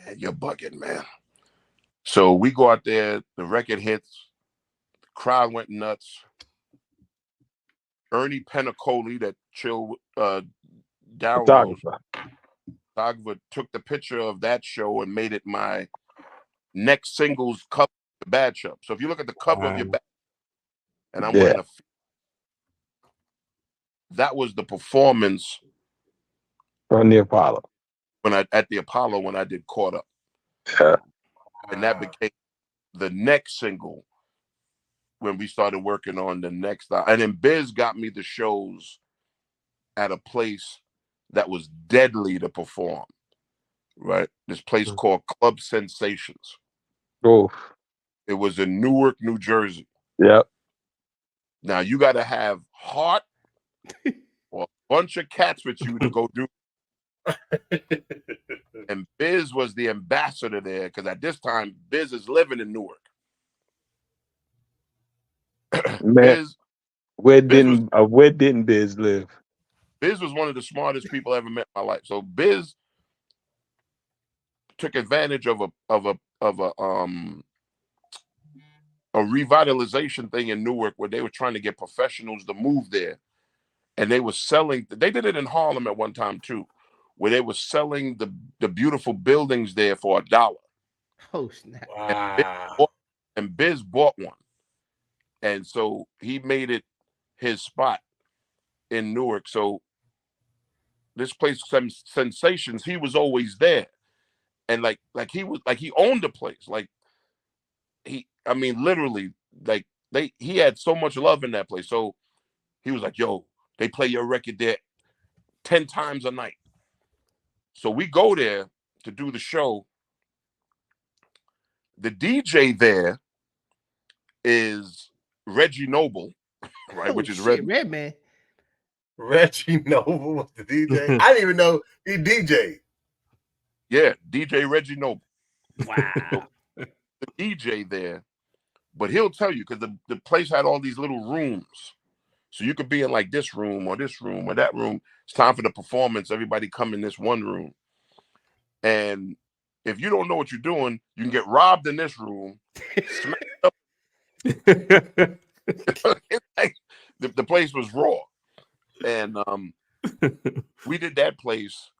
man, you're bugging, man. So we go out there, the record hits, the crowd went nuts. Ernie Penacoli, that chill downloads, photographer, took the picture of that show and made it my next singles cover of the Bad Chubb. So if you look at the cover of your Bad, and I'm wearing that was the performance on the Apollo. At the Apollo when I did Caught Up. Yeah. And that became the next single when we started working on the next. And then Biz got me the shows at a place that was deadly to perform, right? This place called Club Sensations. Oh. It was in Newark, New Jersey. Yep. Now you got to have heart or a bunch of cats with you to go do. And Biz was the ambassador there because at this time Biz is living in Newark. Man, where didn't Biz live? Biz was one of the smartest people I ever met in my life. So Biz took advantage of a revitalization thing in Newark where they were trying to get professionals to move there, and they were selling. They did it in Harlem at one time too, where they were selling the beautiful buildings there for $1. Oh snap! Wow. And Biz bought one. And so he made it his spot in Newark. So this place, Sensations, he was always there. And like he owned the place. Literally, he had so much love in that place. So he was like, yo, they play your record there 10 times a night. So we go there to do the show. The DJ there is Reggie Noble, right? Which is Redman. Reggie Noble was the DJ. I didn't even know he DJ. Yeah, DJ Reggie Noble. Wow. The DJ there, but he'll tell you because the place had all these little rooms. So you could be in like this room or that room. It's time for the performance. Everybody come in this one room. And if you don't know what you're doing, you can get robbed in this room. Smacked up. The place was raw. And we did that place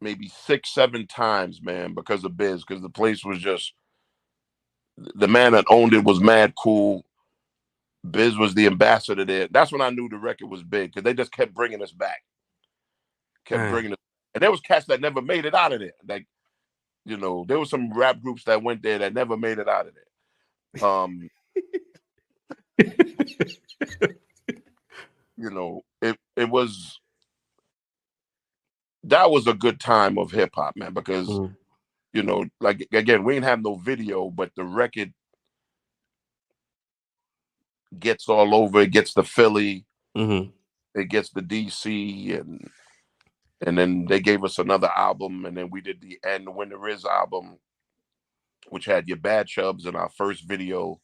maybe 6-7 times, man, because of Biz, because the place was just, the man that owned it was mad cool. Biz was the ambassador there. That's when I knew the record was big, because they just kept bringing us back. Bringing us. And there was cats that never made it out of there. Like, you know, there were some rap groups that went there that never made it out of there. You know, it was, that was a good time of hip hop, man, because, you know, like, again, we didn't have no video, but the record gets all over. It gets to Philly, it gets to DC, and then they gave us another album, and then we did the And When There Is album, which had your Bad Chubbs in our first video,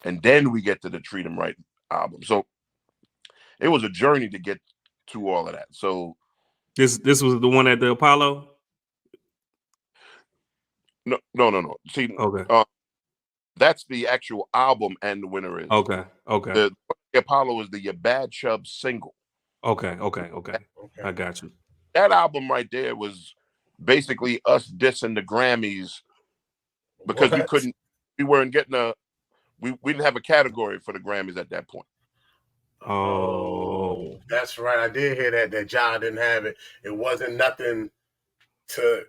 and then we get to the Treat 'Em Right album. So it was a journey to get to all of that. So this was the one at the Apollo? No. See, okay. That's the actual album, And the Winner Is. Okay. The Apollo is the Your Bad Chubb single. Okay. I got you. That album right there was basically us dissing the Grammys because we weren't getting we didn't have a category for the Grammys at that point. Oh, that's right. I did hear that John didn't have it. It wasn't nothing it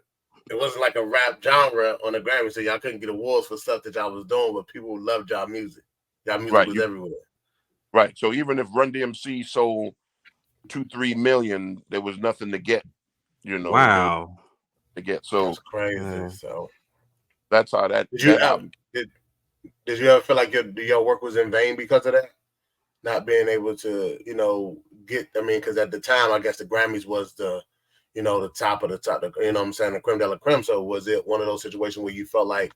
wasn't like a rap genre on the Grammy, so y'all couldn't get awards for stuff that y'all was doing, but people loved y'all music. Y'all music was everywhere. Right. So even if Run DMC sold 2-3 million, there was nothing to get, you know. Wow. To get. So that's crazy. So that's how that Did you ever feel like your work was in vain because of that? Not being able to, get. I mean, because at the time, I guess the Grammys was the, the top of the top. You know what I'm saying, the creme de la creme. So was it one of those situations where you felt like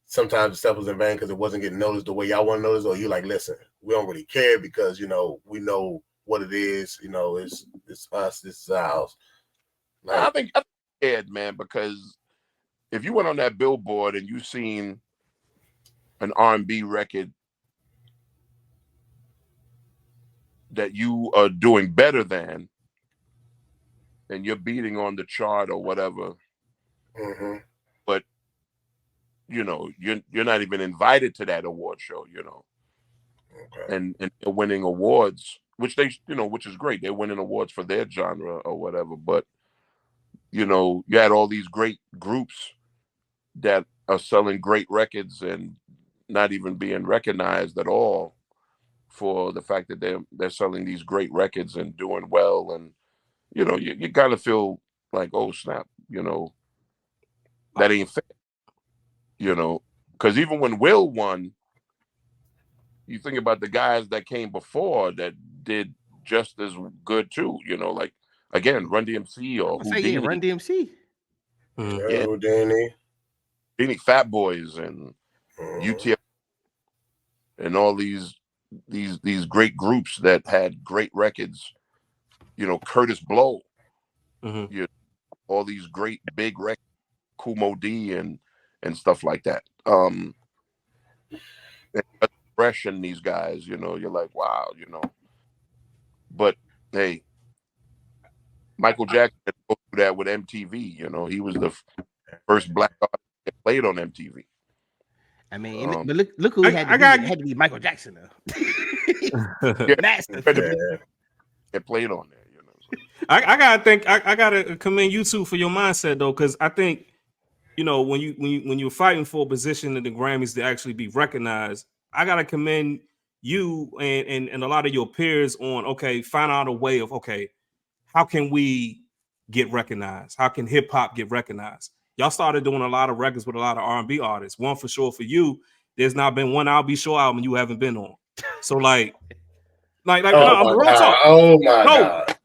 sometimes the stuff was in vain because it wasn't getting noticed the way y'all want to notice, or you like, listen, we don't really care because we know what it is. It's us. This is ours. Like, I think scared, man, because if you went on that billboard and you seen an R&B record that you are doing better than, and you're beating on the chart or whatever, mm-hmm. but you're not even invited to that award show, Okay. and they're winning awards, which which is great. They're winning awards for their genre or whatever, but you had all these great groups that are selling great records and not even being recognized at all for the fact that they're selling these great records and doing well, and you kind of feel like, oh snap, that ain't fair, because even when Will won, you think about the guys that came before that did just as good too, like again Run DMC I'm or gonna say, yeah, Houdini, Run DMC. yeah, Houdini, Fat Boys and mm-hmm. UTF and all these great groups that had great records, Curtis Blow, Mm-hmm. all these great big records, Kumo D and stuff like that. And fresh in these guys, you're like, wow, But hey, Michael Jackson had to go through that with MTV. He was the first black artist that played on MTV. I mean, but look who had to I be. got It had to be Michael Jackson though. Yeah, Master. it played on there. I gotta think. I gotta commend you two for your mindset though, because I think when you're fighting for a position in the Grammys to actually be recognized, I gotta commend you and a lot of your peers on find out a way of how can we get recognized? How can hip hop get recognized? Y'all started doing a lot of records with a lot of R&B artists. One for sure for you, there's not been one I'll Be Sure album you haven't been on. So like no, I'm real talk. Oh my God.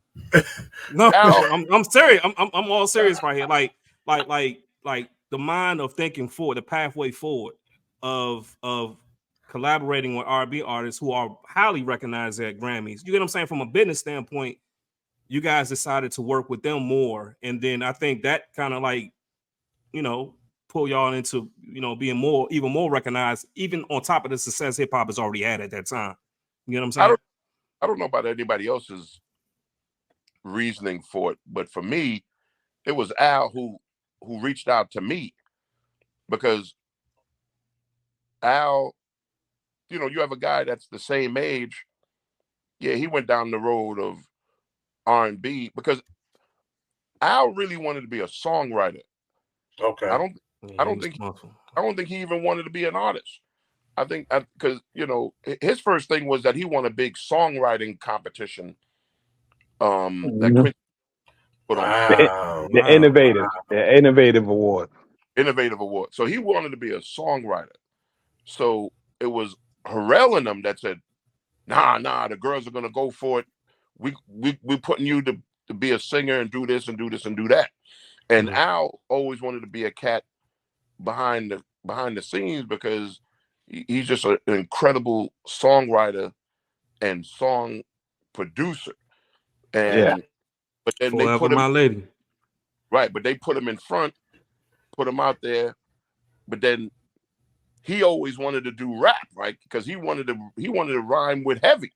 No, I'm serious. I'm all serious right here. Like the mind of thinking forward, the pathway forward of collaborating with R&B artists who are highly recognized at Grammys. You get what I'm saying? From a business standpoint, you guys decided to work with them more, and then I think that kind of pull y'all into being even more recognized, even on top of the success hip hop has already had at that time. You know what I'm saying? I don't know about anybody else's reasoning for it, but for me, it was Al who reached out to me, because Al, you have a guy that's the same age. Yeah, he went down the road of R&B because Al really wanted to be a songwriter. Okay. I don't think he even wanted to be an artist. I think because his first thing was that he won a big songwriting competition. That Quincy put on the innovative award. Innovative Award. So he wanted to be a songwriter. So it was Harrell and them that said, nah, the girls are gonna go for it. We're putting you to be a singer and do this and do this and do that. And Al always wanted to be a cat behind the scenes because he's just an incredible songwriter and song producer. And but then Forever they put him my lady. right, but they put him in front, put him out there, but then he always wanted to do rap, right? Because he wanted to rhyme with Heavy.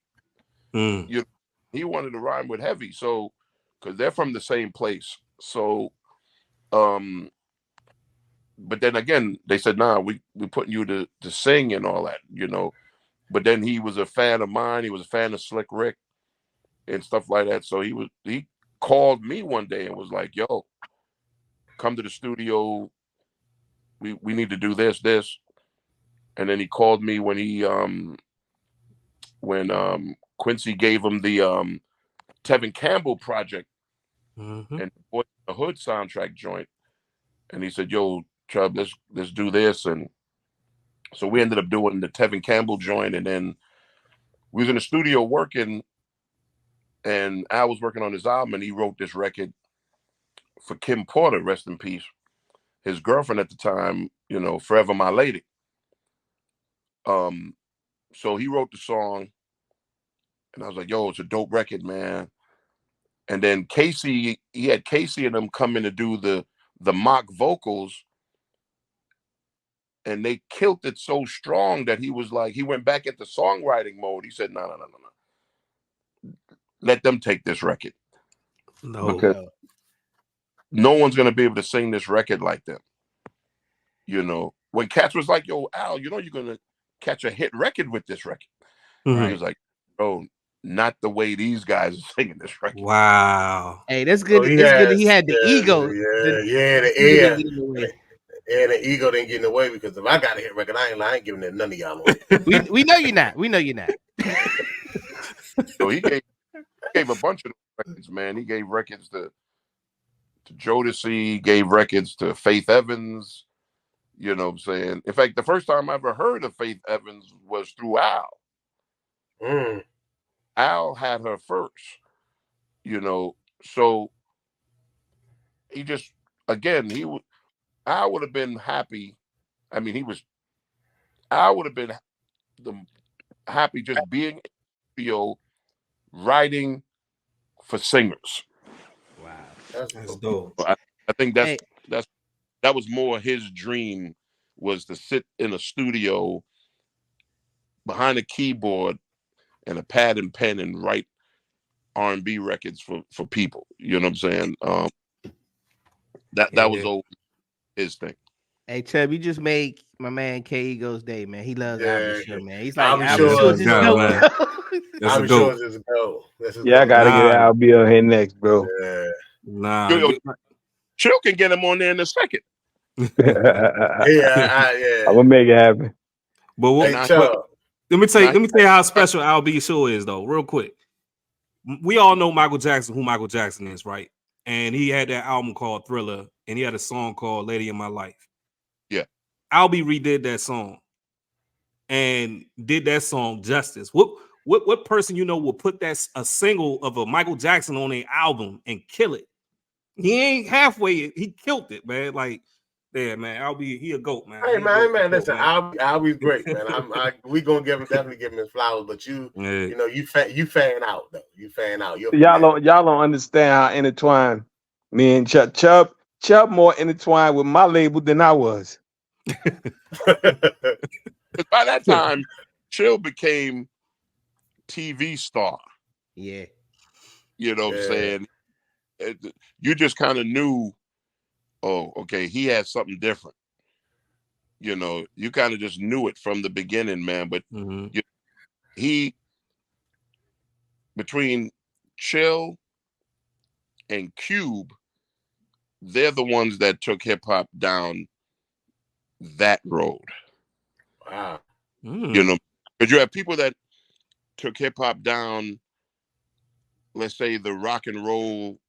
He wanted to rhyme with Heavy, so because they're from the same place. So but then again, they said, nah, we putting you to sing and all that, But then he was a fan of mine. He was a fan of Slick Rick and stuff like that. So he called me one day and was like, yo, come to the studio. We need to do this. And then he called me when Quincy gave him the Tevin Campbell project and Boy in the Hood soundtrack joint. And he said, yo, Chubb, let's do this. And So we ended up doing the Tevin Campbell joint, and then we was in the studio working, and Al was working on his album, and he wrote this record for Kim Porter, rest in peace, his girlfriend at the time, you know, Forever My Lady. So he wrote the song, and I was like, yo, it's a dope record, man. And then Casey, he had Casey and them come in to do the mock vocals, and they killed it so strong that he was like, he went back into songwriting mode. He said, no. Let them take this record. No. Because no one's going to be able to sing this record like them. You know, when Cats was like, yo, Al, you know, you're going to catch a hit record with this record. Mhm. He was like, oh, not the way these guys are singing this record. Wow. Hey, that's good. Oh, It's good that he had the ego. the ego didn't get in the way. And the ego didn't get in the way, because if I got a hit record, I ain't giving it none of y'all. We know you're not. We know you're not. So he gave a bunch of records, man. He gave records to Jodeci, gave records to Faith Evans. You know what I'm saying? In fact, the first time I ever heard of Faith Evans was through Al. Mm. Al had her first, you know. So he just, again, Al would have been happy. I mean, Al would have been happy just being in the studio writing for singers. Wow, That's dope. I think that was more his dream, was to sit in a studio behind a keyboard and a pad and pen and write R&B records for people. You know what I'm saying? That was always his thing. Hey, Chubb, you just made my man K Ego's day, man. He loves Albie Shore, man. He's like, Albie Albie Shore Shore's is his dope, dope, man. bro. That's a I'm dope. sure it's dope. Yeah, I gotta get Albie on here next, bro. Yeah. Nah. Chill can get him on there in a second. Yeah. I'm gonna make it happen. But what? Hey, But let me tell you how special Albie Shore is, though. Real quick, we all know Michael Jackson, who Michael Jackson is, right? And he had that album called Thriller, and he had a song called "Lady in My Life." Yeah, Albie redid that song and did that song justice. What person you know will put that a single of a Michael Jackson on an album and kill it? He ain't halfway. He killed it, man. Like, yeah, man. Albie, he a goat, man. Hey, man. Listen, Albie's great, man. We gonna definitely give him his flowers, but you know, you fan out though. You fan out. Y'all don't understand how intertwined me and Chubb more intertwined with my label than I was. By that time, Chill became TV star. Yeah. You know what I'm saying? You just kind of knew, oh, okay, he has something different. You know, you kind of just knew it from the beginning, man. But he, between Chill and Cube, they're the ones that took hip hop down that road. Wow. You know, because you have people that took hip hop down, let's say, the rock and roll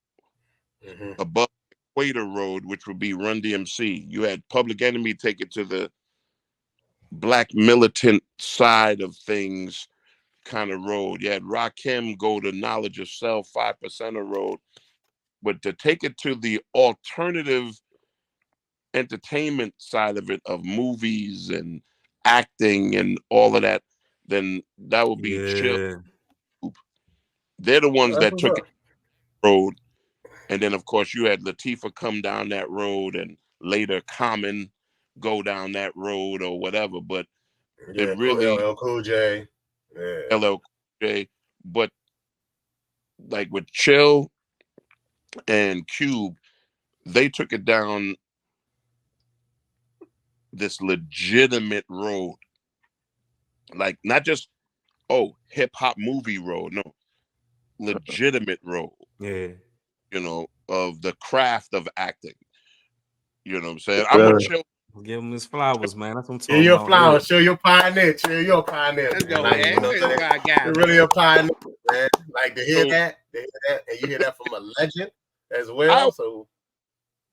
above Equator Road, which would be Run DMC. You had Public Enemy take it to the black militant side of things kind of road. You had Rakim go to Knowledge of Self, 5%er road. But to take it to the alternative entertainment side of it, of movies and acting and all of that, then that would be Chill. They're the ones that took it road. And then, of course, you had Latifah come down that road, and later Common go down that road or whatever. But it really LL Cool J. Yeah. LL Cool J. But like with Chill and Cube, they took it down this legitimate road. Like, not just, hip hop movie road. No, legitimate road. Yeah. You know, of the craft of acting. You know what I'm saying? I'm with Chill. Give him his flowers, man. That's what I'm talking about. Your flowers. Show your pioneer. Chill, you're a pioneer. Let's go, man. You know what I'm saying? You're really a pioneer, man. Like, to hear that, and you hear that from a legend as well.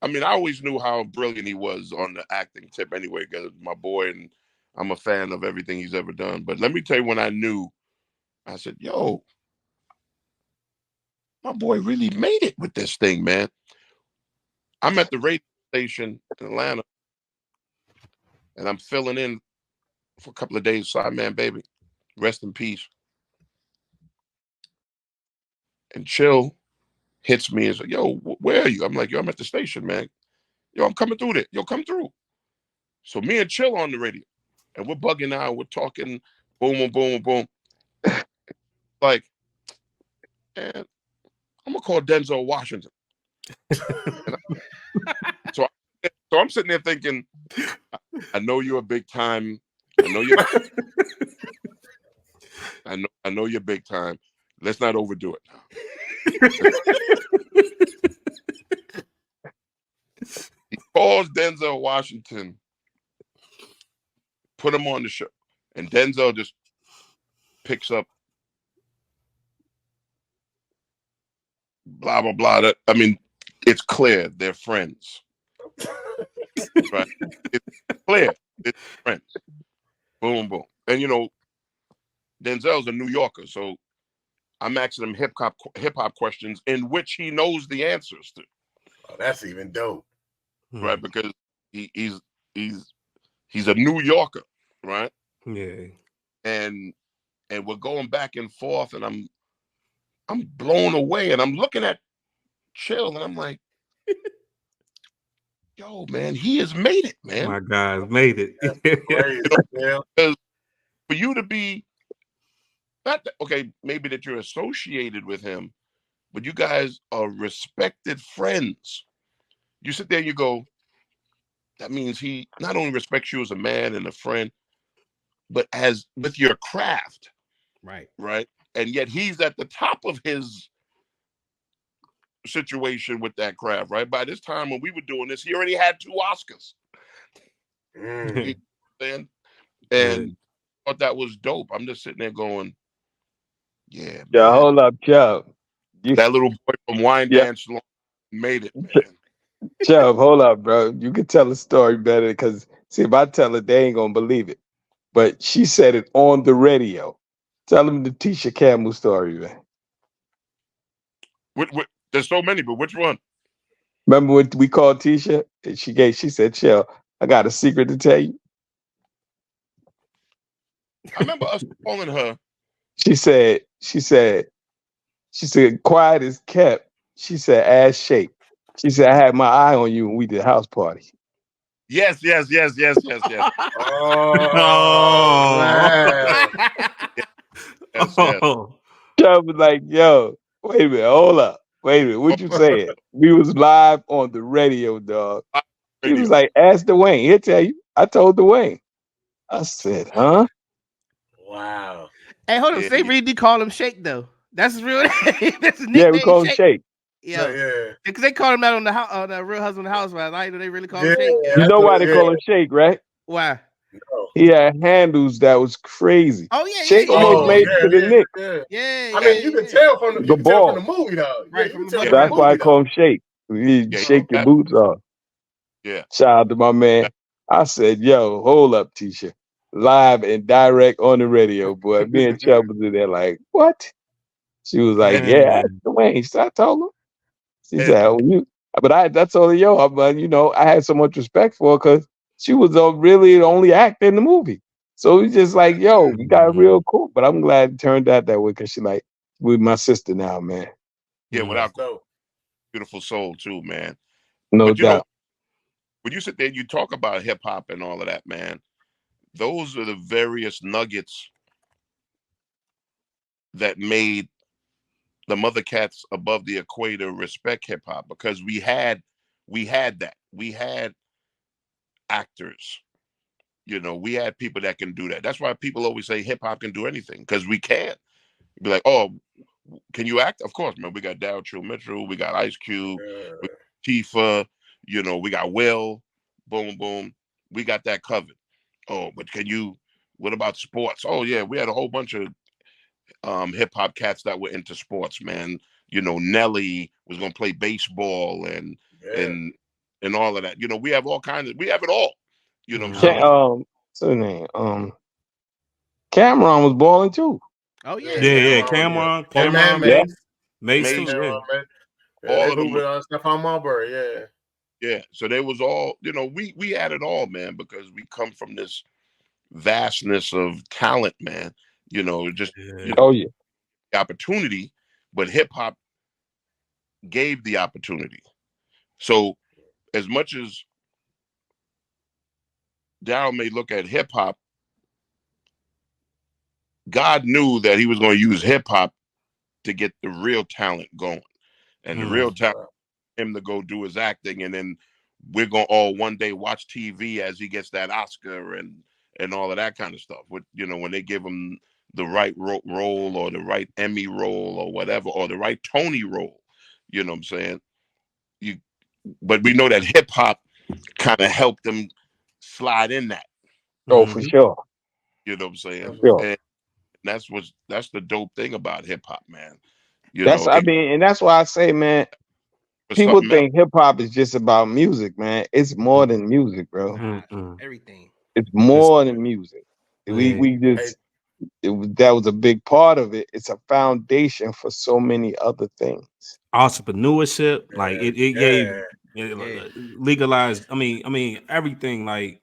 I mean, I always knew how brilliant he was on the acting tip anyway, because my boy and I'm a fan of everything he's ever done. But let me tell you, when I knew, I said, "Yo, my boy really made it with this thing, man." I'm at the radio station in Atlanta, and I'm filling in for a couple of days. Sideman Baby, rest in peace. And Chill hits me and says, "Yo, where are you?" I'm like, "Yo, I'm at the station, man. Yo, I'm coming through there. Yo, come through." So me and Chill on the radio, and we're bugging out. We're talking, boom, boom, boom, boom. Like, man, I'm gonna call Denzel Washington. so, so I'm sitting there thinking, I know you're a big time. I know you're. I know you're big time. Let's not overdo it now. He calls Denzel Washington, put him on the show, and Denzel just picks up, blah blah blah. I mean, it's clear they're friends, right? It's clear it's friends. Boom boom, and Denzel's a New Yorker, so I'm asking him hip hop questions in which he knows the answers to. Oh, that's even dope, right? Because he's a New Yorker, right? Yeah. And we're going back and forth, and I'm blown away, and I'm looking at Chill, and I'm like, "Yo, man, he has made it, man. My guys made it." crazy, Because for you to be not that, okay, maybe that you're associated with him, but you guys are respected friends. You sit there and you go, that means he not only respects you as a man and a friend, but as with your craft, Right. And yet he's at the top of his situation with that craft, right? By this time when we were doing this, he already had 2 Oscars. You know, and thought that was dope. I'm just sitting there going, yeah, man. hold up, Chubb. That little boy from Wine Dance made it, man. Chubb, hold up, bro. You can tell a story better because see, if I tell it, they ain't gonna believe it. But she said it on the radio. Tell them the Tisha Campbell story, man. There's so many, but which one? Remember when we called Tisha? And she said, "Chill, I got a secret to tell you." I remember us calling her. She said, quiet as kept. She said, ass shake. She said, I had my eye on you when we did house party. Yes. Oh, man. Yes. Chubb was like, yo, wait a minute, hold up. Wait a minute, what you saying? We was live on the radio, dog. She was like, ask Dwayne. He'll tell you. I told Dwayne. I said, huh? Wow. Hey, hold on. They really call him Shake though. That's his real name. That's his nickname. Yeah, we call him Shake. Yeah. Because they call him out on the Real Husband and Housewives. I know they really call him Shake. You know why they call him Shake, right? Why? No. He had handles that was crazy. Oh yeah, Shake almost made it to the Knicks. Yeah. I mean, you can tell from the movie, though. Right. That's why I call him Shake. You shake your boots off. Yeah. Shout out to my man. I said, yo, hold up, Tisha. Live and direct on the radio, boy. Me and Chubb was in there like, what? She was like, yeah, Dwayne. So I told her. She said, oh, you. But I told her, yo, I had so much respect for her because she was really the only actor in the movie. So we just like, yo, we got real cool. But I'm glad it turned out that way because she like, with my sister now, man. Yeah, without beautiful soul too, man. No doubt. When you sit there and you talk about hip hop and all of that, man, those are the various nuggets that made the mother cats above the equator respect hip hop because we had that. We had actors. We had people that can do that. That's why people always say hip hop can do anything because we can. Be like, oh, can you act? Of course, man. We got Daryl True Mitchell, we got Ice Cube, we got Tifa, we got Will, boom, boom. We got that covered. Oh, but what about sports? Oh, yeah, we had a whole bunch of hip hop cats that were into sports, man. Nelly was gonna play baseball and all of that. We have all kinds of we have it all. what's her name? Cameron was balling too. Oh yeah, Yeah, Cameron, Cameron, Man, Yeah. Mace. Mace Mace, too. Yeah. Cameron, man. Yeah, all they of them. hooping on Stephon Marbury. Yeah. Yeah. So they was all, we had it all, man, because we come from this vastness of talent, man. Just Yeah. Oh yeah. the opportunity, but hip hop gave the opportunity. So as much as Daryl may look at hip hop, God knew that he was going to use hip hop to get the real talent going. And the real talent, him to go do his acting. And then we're going to all one day watch TV as he gets that Oscar and all of that kind of stuff. When they give him the right role or the right Emmy role or whatever, or the right Tony role, you know what I'm saying? But we know that hip hop kind of helped them slide in that, Oh, for sure. you know what I'm saying? Sure. And that's the dope thing about hip hop, man. And that's why I say, man, For people something else. think hip hop is just about music, man. It's more than music, bro. everything. It's more than music. We Hey, just that was a big part of it. It's a foundation for so many other things. Entrepreneurship, like it gave Yeah. legalized. I mean everything. Like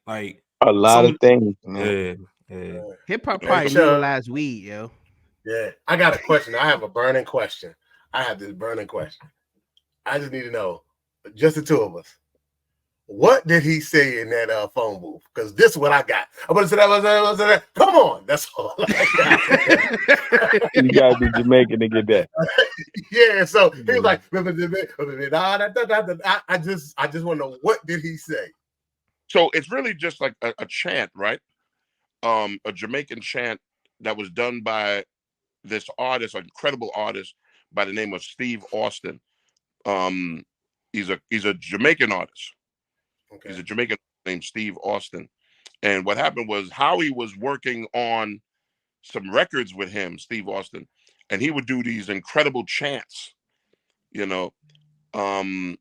A lot so of many. things, man. Yeah. Hip hop Hey, probably Chubb. legalized weed, yo. Yeah. I got a question. I have a burning question. I have this burning question. I just need to know, just the two of us. What did he say in that phone booth? Because this is what I got. I'm gonna say that. Come on, that's all I got. You gotta be Jamaican to get that. Yeah, so he was like, I just want to know, what did he say? So it's really just like a chant, right? A Jamaican chant that was done by this artist, an incredible artist by the name of Steve Austin. He's a Jamaican artist. Okay. He's a Jamaican named Steve Austin. And what happened was Howie was working on some records with him, Steve Austin, and he would do these incredible chants, you know. And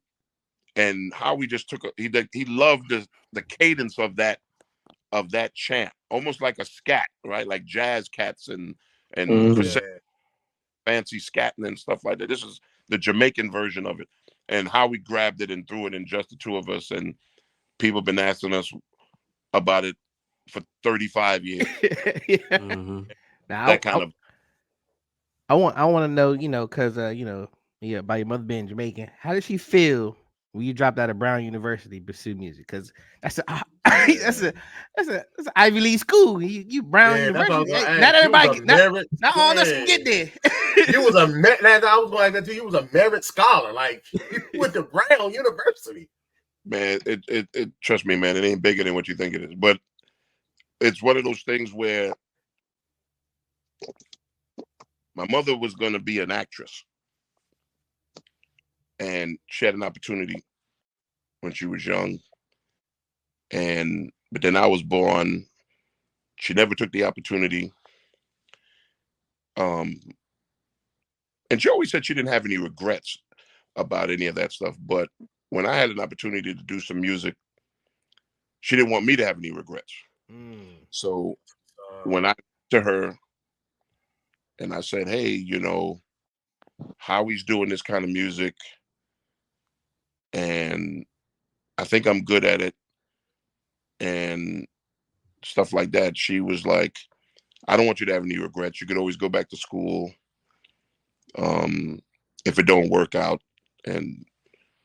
Howie just he loved the cadence of that chant, almost like a scat, right? Like jazz cats and Mhm. fancy scatting and stuff like that. This is the Jamaican version of it. And Howie grabbed it and threw it in Just the Two of Us, and people have been asking us about it for 35 years. Yeah. Now That kind of I want to know, because yeah, by your mother being Jamaican, how did she feel when you dropped out of Brown University to pursue music? Because that's that's an Ivy League school. You Brown Yeah, that's what I was University. gonna Hey, ask. not You was everybody a get merit. not all of us can get there. You was a merit. I was going to tell you, was a merit scholar. Like, you went to Brown University. man, it trust me, man, it ain't bigger than what you think it is. But it's one of those things where my mother was gonna be an actress, and she had an opportunity when she was young. But then I was born. She never took the opportunity. And she always said she didn't have any regrets about any of that stuff. But when I had an opportunity to do some music, she didn't want me to have any regrets. So when I to her and I said, hey, Howie's doing this kind of music, and I think I'm good at it, and stuff like that, she was like, I don't want you to have any regrets. You could always go back to school if it don't work out, and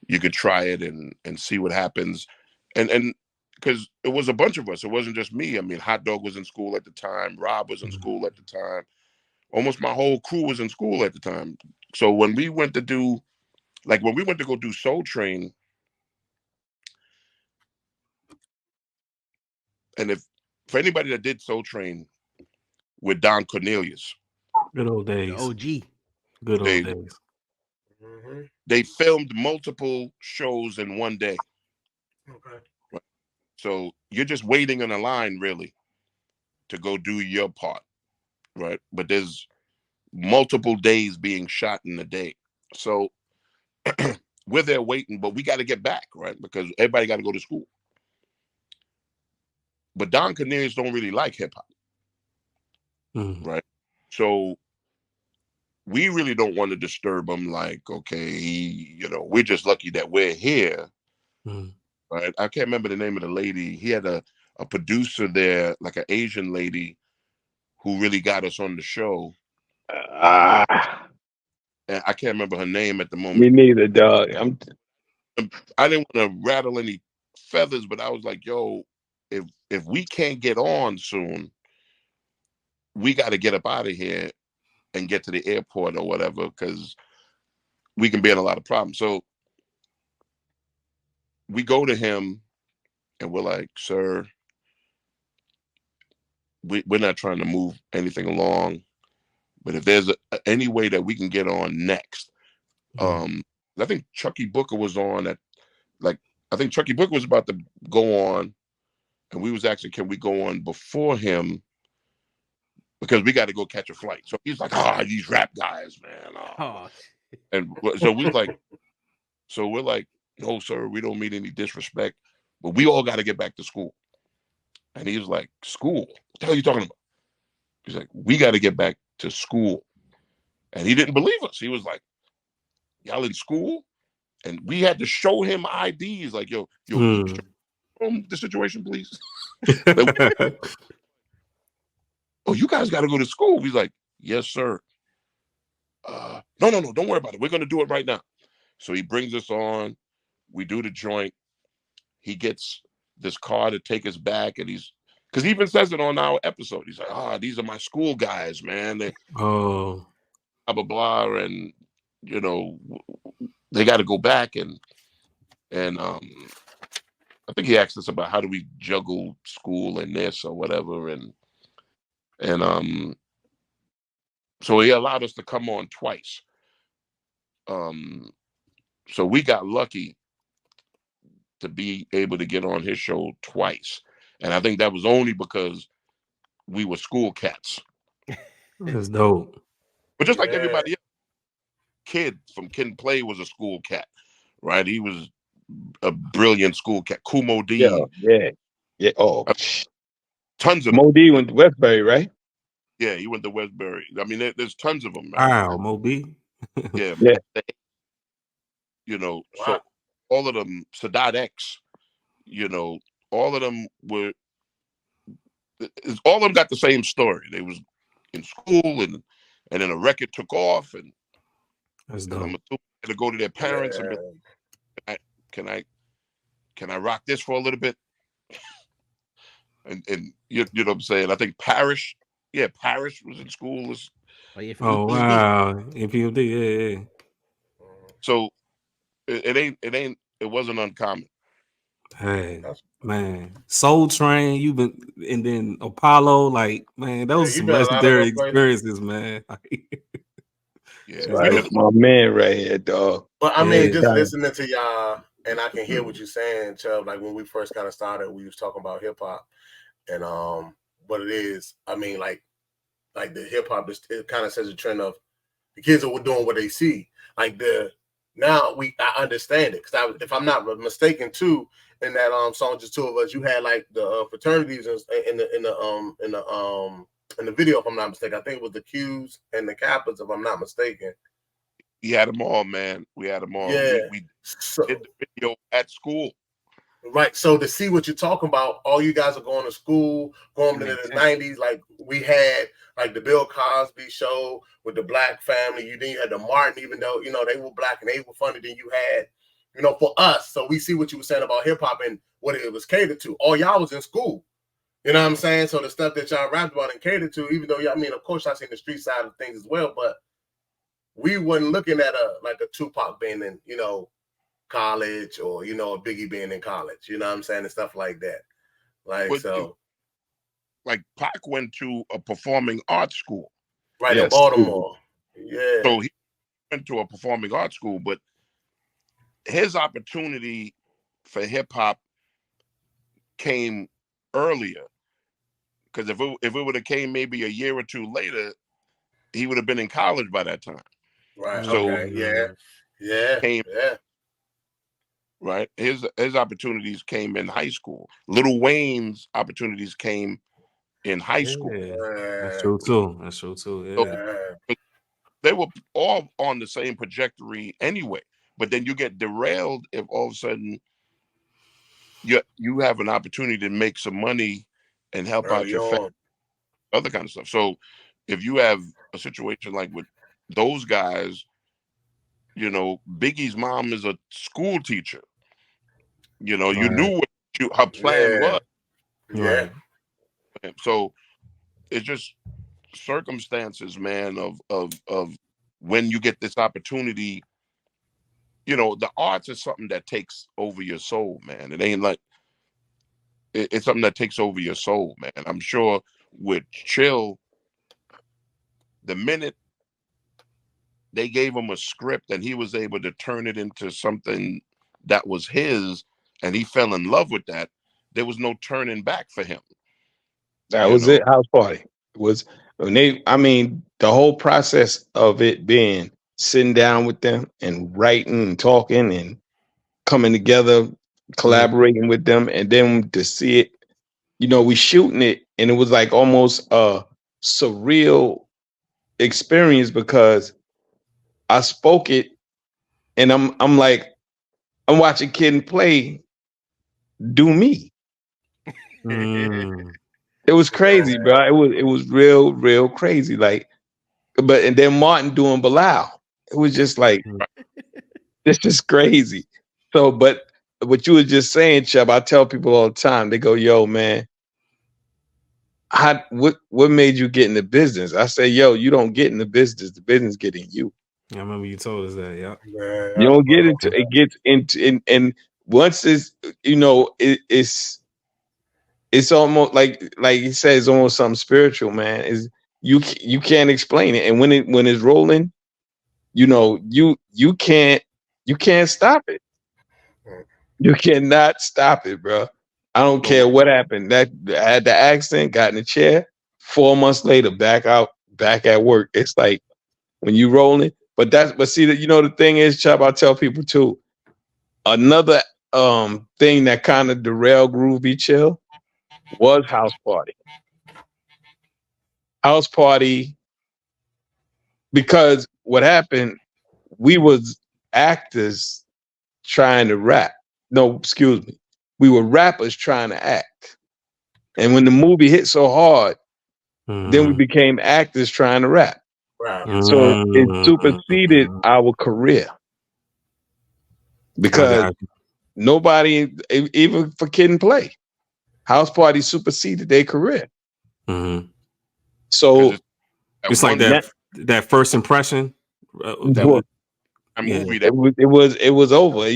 you could try it and see what happens. And because it was a bunch of us, it wasn't just me. I mean, Hot Dog was in school at the time, Rob was in school at the time, almost my whole crew was in school at the time. So when we went to go do Soul Train, and if for anybody that did Soul Train with Don Cornelius, Good old The days. OG. Good old they days. they filmed multiple shows in one day. Okay. Right? So you're just waiting on a line really to go do your part, right? But there's multiple days being shot in a day. So we're there waiting, but we got to get back, right? Because everybody got to go to school. but Don Cornelius don't really like hip hop, right? So we really don't want to disturb him. Like, okay, we're just lucky that we're here, right? I can't remember the name of the lady. He had a producer there, like an Asian lady, who really got us on the show. And I can't remember her name at the moment. Me neither, dog. I didn't want to rattle any feathers, but I was like, yo, if we can't get on soon, we got to get up out of here and get to the airport or whatever, because we can be in a lot of problems. So we go to him and we're like, sir, we're not trying to move anything along, but if there's any way that we can get on next, I think Chucky Booker was on at, like, I think Chucky Booker was about to go on, and we was actually, can we go on before him? Because we got to go catch a flight. So he's like, these rap guys, man. And so we're like, no, sir, we don't mean any disrespect, but we all got to get back to school. And he was like, school? What the hell are you talking about? He's like, we got to get back to school. And he didn't believe us. He was like, y'all in school? And we had to show him IDs. Like, yo, show him the situation, please. Oh, you guys got to go to school. He's like, yes, sir. No, don't worry about it. We're going to do it right now. So he brings us on. We do the joint. He gets this car to take us back. And because he even says it on our episode. He's like, these are my school guys, man. They, blah, blah, blah. And, they got to go back. And I think he asked us about how do we juggle school and this or whatever. And so he allowed us to come on twice. So we got lucky to be able to get on his show twice. And I think that was only because we were school cats. That's dope. But just like everybody else, Kid from Kid and Play was a school cat, right? He was a brilliant school cat. Kumo D. Yeah. Oh, tons of Mo D went to Westbury, right? Yeah, he went to Westbury. I mean, there's tons of them, man. Wow, Mo B. Yeah. Wow. So all of them, Sadat X, all of them all of them got the same story. They was in school and then a record took off and that's I'm dope. assuming they had to go to their parents and be like, can I rock this for a little bit? And you know what I'm saying? I think Parrish was in school. Wow. NPMD, yeah. So it wasn't uncommon. Hey, man. Soul Train, and then Apollo, like, man, those some legendary experiences, man. That's my man right here, dog. But I mean, just listening to y'all, and I can hear what you're saying, Chubb. Like when we first kind of started, we was talking about hip hop and what it is. I mean, like the hip hop, it kind of says a trend of the kids are doing what they see. Like now I understand it because if I'm not mistaken too, in that song, just two of us, you had like the fraternities in the video, if I'm not mistaken. I think it was the Qs and the Kappas, if I'm not mistaken. We had them all, man. We had them all. Yeah. We did the video at school. Right. So to see what you're talking about, all you guys are going to school, going to the 90s. Like we had like the Bill Cosby show with the black family. You had the Martin, even though, they were black and they were funny. Then you had, for us. So we see what you were saying about hip hop and what it was catered to. All y'all was in school. You know what I'm saying? So the stuff that y'all rapped about and catered to, even though, of course, I seen the street side of things as well, but we wasn't looking at a Tupac being in, college or, a Biggie being in college, you know what I'm saying? And stuff like that. Like Pac went to a performing arts school. Right, in Baltimore. Yeah. So he went to a performing arts school, but his opportunity for hip hop came earlier. Because if it would have came maybe a year or two later, he would have been in college by that time. Right. So okay. Yeah. right? His opportunities came in high school. Lil Wayne's opportunities came in high school. Yeah, that's Uh, true too. That's true too. So Yeah. they were all on the same trajectory anyway. But then you get derailed if all of a sudden you have an opportunity to make some money and help out early your family, on. other kind of stuff. So if you have a situation like with those guys, Biggie's mom is a school teacher. You Right. knew what her plan Yeah. was. Yeah. Right. So it's just circumstances, man, of when you get this opportunity. The arts is something that takes over your soul, man. It ain't like it's something that takes over your soul, man. I'm sure with Chill, the minute they gave him a script and he was able to turn it into something that was his, and he fell in love with that, there was no turning back for him. That You was know, it. House party was when they. I mean, the whole process of it being sitting down with them and writing and talking and coming together, collaborating with them, and then to see it. We shooting it, and it was like almost a surreal experience because I spoke it, and I'm like I'm watching Kid and Play do me. Mm. It was crazy, bro. It was real crazy. Like, and then Martin doing Bilal. It was just like this is crazy. So, but what you were just saying, Chubb, I tell people all the time. They go, "Yo, man, what made you get in the business?" I say, "Yo, you don't get in the business. The business getting you. I remember you told us that. Yeah. You don't get into it. Gets into and once it's almost like he says, almost something spiritual, man. Is you can't explain it, and when it's rolling, you can't stop it. You cannot stop it, bro. I don't care what happened. That I had the accident, got in the chair. 4 months later, back out, back at work. It's like when you rolling. But see that the thing is, Chubb, I tell people too. Another thing that kind of derailed Groovy Chill was House Party. House Party, because what happened, we was actors trying to rap. No, excuse me. We were rappers trying to act. And when the movie hit so hard, then we became actors trying to rap. Right. So it superseded our career I because got you. nobody, even for Kid and Play, House Party superseded their career. So It's like that first impression. That was, movie it was over.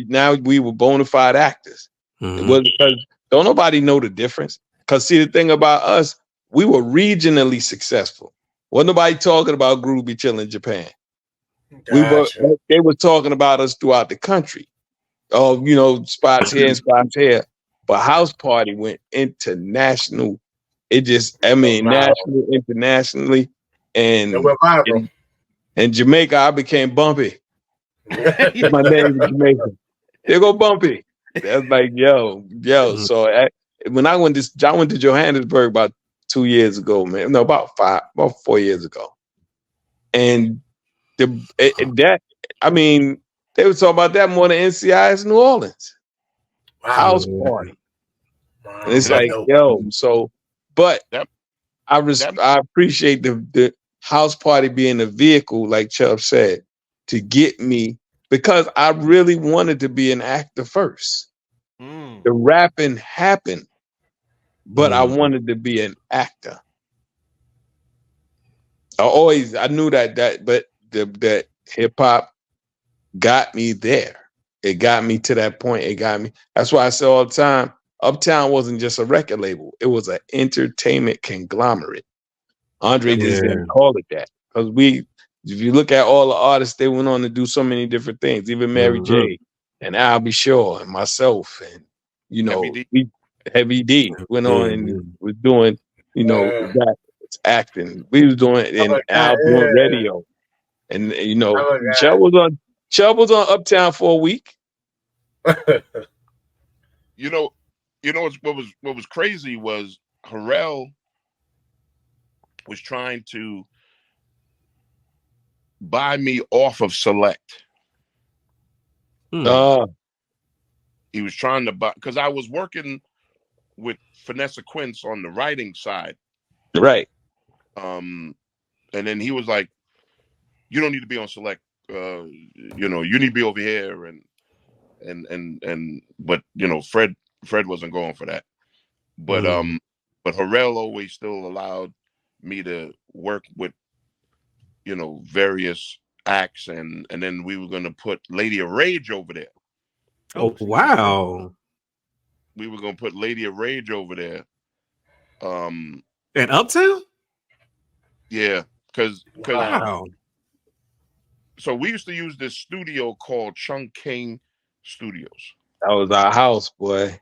Now we were bona fide actors. It was because don't nobody know the difference. Because see, the thing about us, we were regionally successful. Wasn't nobody talking about Groovy Chill in Japan. Gotcha. They were talking about us throughout the country. Oh, spots here and spots here. But House Party went international. It just, national, internationally, and It went viral. in Jamaica, I became Bumpy. My name is Jamaica. There go Bumpy. That's like yo. So when I went to Johannesburg about 2 years ago, man. No, about 4 years ago, and they were talking about that more than NCIS New Orleans. Wow. House Party. Wow. And it's like, yo, so, but I appreciate the House Party being a vehicle, like Chubb said, to get me, because I really wanted to be an actor first. The rapping happened, but I wanted to be an actor. I knew but that hip hop got me there. It got me to that point. It got me. That's why I say all the time, Uptown wasn't just a record label. It was an entertainment conglomerate. Andre just didn't call it that. Because if you look at all the artists, they went on to do so many different things. Even Mary J. and Al B. Shaw and myself and, Heavy D went on and was doing, that acting. We was doing it in Al doing radio. And, Chubb was on Uptown for a week. You know, what was crazy was Harrell was trying to buy me off of Select. He was trying to buy, because I was working with Vanessa Quince on the writing side. Right. And then he was like, "You don't need to be on Select. You need to be over here." But Fred wasn't going for that. But Harrell always still allowed me to work with various acts, and then we were gonna put Lady of Rage over there. Oh wow! We were gonna put Lady of Rage over there. At Uptown? Yeah, because wow. So we used to use this studio called Chung King Studios. That was our house, boy.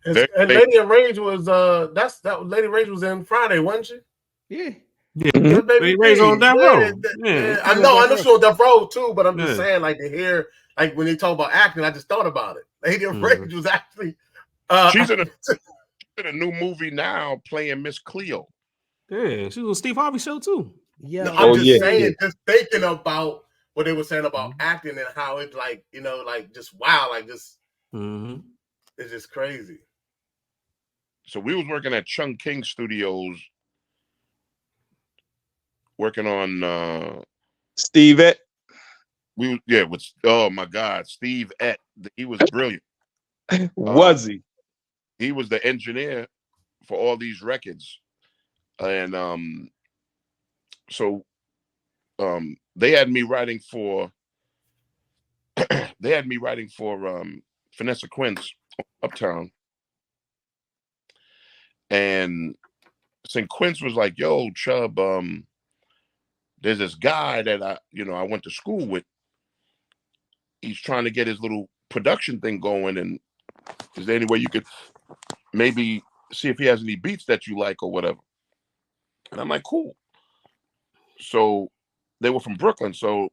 And Lady of Rage was Lady Rage was in Friday, wasn't she? Yeah. Yeah, Baby Ray's on that road. Yeah. I know she on that road too, but I'm just saying, like, to hear, like, when they talk about acting, I just thought about it. Lady of Rage was actually she's in a new movie now playing Miss Cleo. Yeah, she was on Steve Harvey show too. Yeah, no, I'm just saying, just thinking about what they were saying about acting and how it's like, like just wow, like just it's just crazy. So we was working at Chung King Studios, working on Steve Ett. with oh my God, Steve Ett. He was brilliant. Was he? He was the engineer for all these records, and so they had me writing for Vanessa Quince Uptown, and St. Quince was like, "Yo, Chubb, there's this guy that I went to school with. He's trying to get his little production thing going, and is there any way you could maybe see if he has any beats that you like or whatever?" And I'm like, "Cool." So they were from Brooklyn, so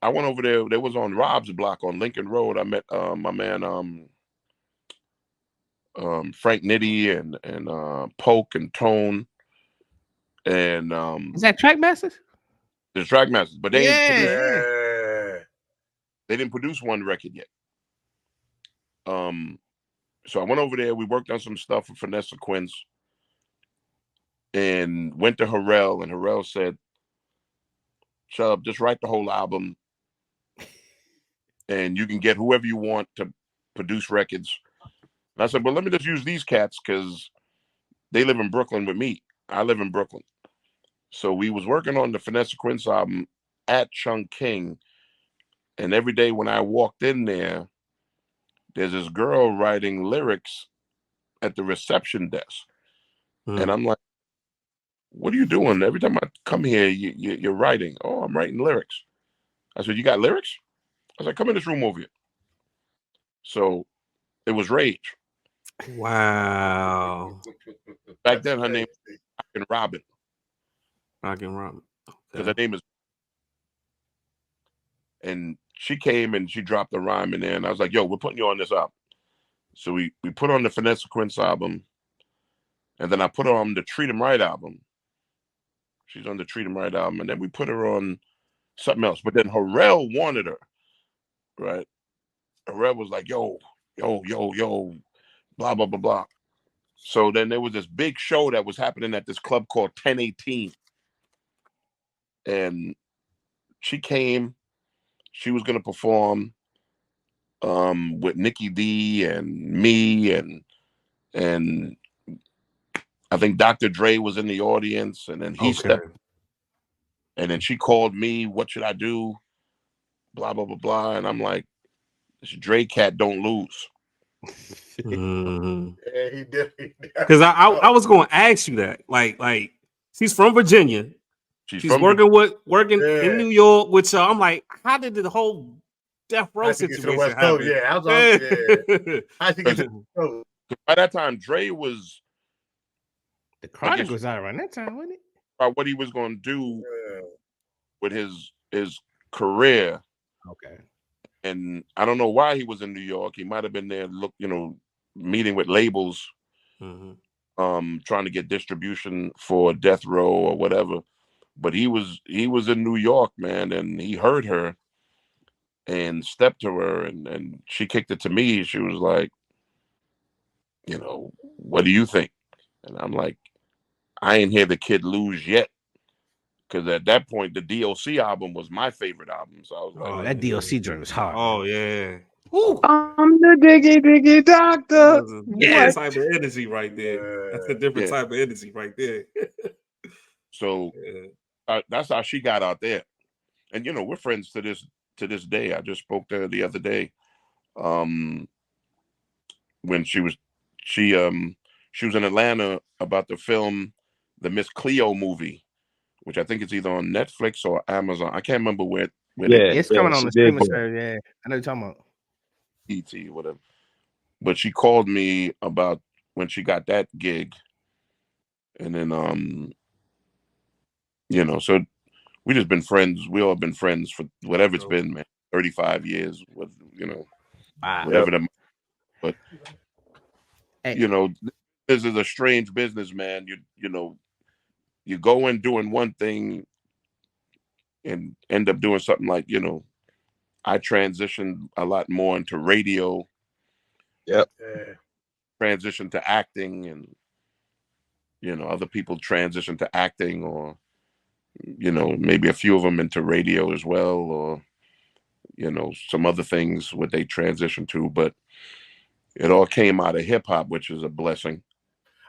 I went over there. They was on Rob's block on Lincoln Road. I met my man Frank Nitty and Poke and Tone, and is that Trackmasters? the Trackmasters, but they they didn't produce one record yet. So I went over there. We worked on some stuff with Vanessa Quince, and went to Harrell, and Harrell said, "Chubb, just write the whole album, and you can get whoever you want to produce records." And I said, "Well, let me just use these cats because they live in Brooklyn with me. I live in Brooklyn." So we was working on the Vanessa Quince album at Chung King, and every day when I walked in there's this girl writing lyrics at the reception desk, and I'm like, "What are you doing? Every time I come here, you're writing." "Oh, I'm writing lyrics." I said, "You got lyrics?" I was like, "Come in this room over here." So it was Rage. Wow. Back then, her name was Rockin' Robin. Rockin' Robin. Because her name is. And she came and she dropped a rhyme in there, and I was like, "Yo, we're putting you on this album." So we put on the Vanessa Quince album, and then I put her on the Treat 'Em Right album. She's on the Treat 'Em Right album, and then we put her on something else. But then Harrell wanted her, right? Harrell was like, "Yo, blah, blah, blah, blah." So then there was this big show that was happening at this club called 1018. And she came, she was going to perform with Nikki D and me, and I think Dr. Dre was in the audience, and then he stepped, and then she called me, "What should I do?" Blah, blah, blah, blah. And I'm like, "This Dre cat don't lose." Yeah, he did. Because I was going to ask you that. Like she's from Virginia. She's working in New York with y'all. I'm like, how did the whole Death Row situation happen? Yeah, I think it's by that time, Dre was the Chronic was out around that time, wasn't it? About what he was going to do with his career. Okay. and I don't know why he was in New York. He might have been there, meeting with labels, trying to get distribution for Death Row or whatever. But he was in New York, man, and he heard her and stepped to her, and she kicked it to me. She was like, what do you think? And I'm like, I ain't hear the kid lose yet. Because at that point, the DLC album was my favorite album. So I was like, Oh, that DLC joint was hard. Oh yeah. I'm the diggy doctor. That's a Yeah. different type of energy right there. That's a different type of energy right there. So that's how she got out there. And we're friends to this day. I just spoke to her the other day. When she was in Atlanta about the film, the Miss Cleo movie, which I think it's either on Netflix or Amazon. I can't remember where It's coming on the streaming service. Yeah, I know you're talking about. ET, whatever. But she called me about when she got that gig, and then so we just been friends. We all been friends for whatever it's been, man. 35 years with whatever the. But this is a strange business, man. You go in doing one thing and end up doing something like, I transitioned a lot more into radio. Yep. Transitioned to acting, and other people transition to acting, or maybe a few of them into radio as well, or some other things what they transition to, but it all came out of hip hop, which is a blessing.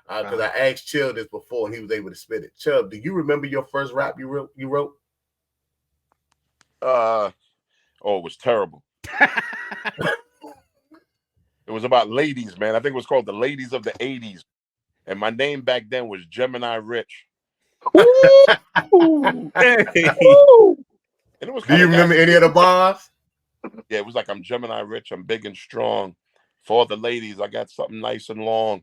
Because I asked Chubb this before, and he was able to spit it. Chubb, do you remember your first rap you wrote? It was terrible. It was about ladies, man. I think it was called The Ladies of the 80s. And my name back then was Gemini Rich. Hey. And it was Do you remember any of the bars? Yeah, it was like, I'm Gemini Rich, I'm big and strong. For all the ladies, I got something nice and long.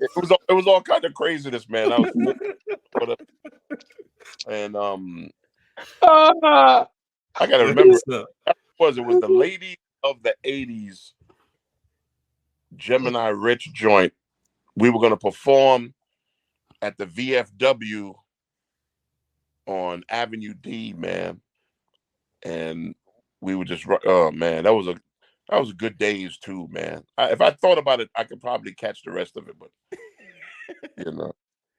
It was all kind of craziness, man. And I gotta remember it was the Ladies of the 80s Gemini Rich joint. We were gonna perform at the VFW on Avenue D, man. And we would just, man, that was a good days too, man. If I thought about it, I could probably catch the rest of it, but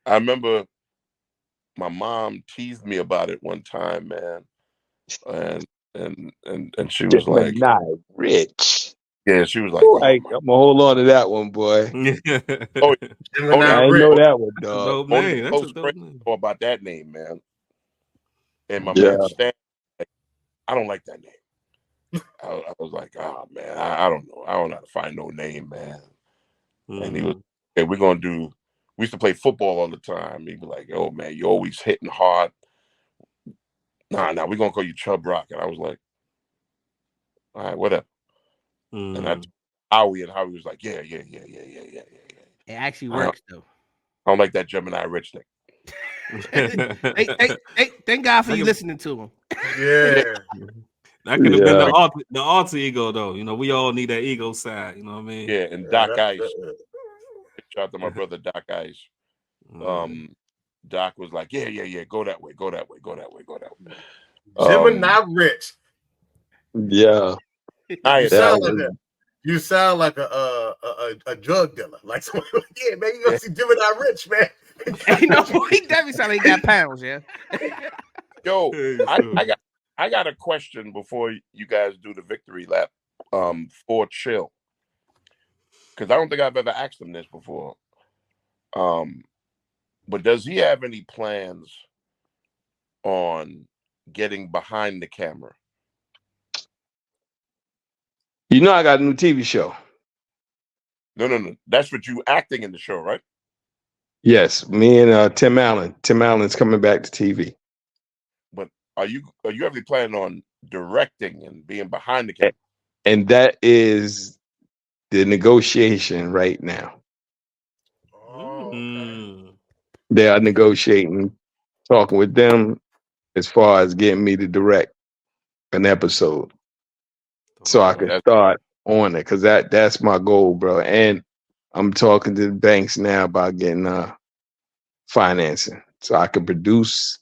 I remember my mom teased me about it one time, man, and she was like, "Not rich." Yeah, she was like, I'm gonna hold on to that one, boy. I didn't know that one, dog. Only close friends know about that name, man. And my man Stan, I don't like that name. I was like, oh man, I don't know. I don't know how to find no name, man. And he was, okay, we used to play football all the time. He'd be like, oh man, you're always hitting hard. Nah, we're gonna call you Chubb Rock. And I was like, all right, whatever. And I Howie was like, yeah. It actually works though. I don't like that Gemini Rich thing. Thank God for you listening to him. Yeah. That could have been the alter ego, though. We all need that ego side. You know what I mean? Yeah, and Doc Ice. Shout out to my brother Doc Ice. Doc was like, yeah, go that way. Gemini Rich. Yeah. You sound like a drug dealer. Like, yeah, man, you gonna see Gemini Rich, man. He definitely sound like he got pounds, yeah. Yo, I got a question before you guys do the victory lap for Chill. Because I don't think I've ever asked him this before. But does he have any plans on getting behind the camera? I got a new TV show. No. That's what you acting in the show, right? Yes, me and Tim Allen. Tim Allen's coming back to TV. But are you ever planning on directing and being behind the camera? And that is the negotiation right now. Oh, okay. They are negotiating, talking with them as far as getting me to direct an episode. so I could start on it, because that's my goal, bro. And I'm talking to the banks now about getting financing so I can produce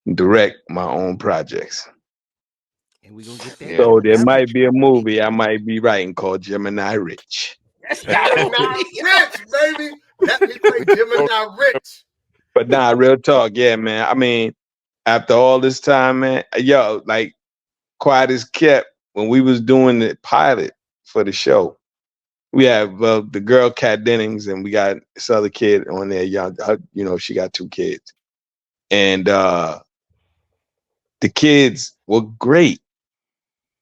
and direct my own projects. And we're gonna get that. So there Gemini might Rich. be a movie I might be writing called Gemini Rich. Gemini Rich, baby. Let me play Gemini Rich. But nah, real talk, yeah, man. I mean, after all this time, man, yo, like quiet as kept, when we was doing the pilot for the show, we have the girl Kat Dennings, and we got this other kid on there, young, she got 2 kids. And the kids were great,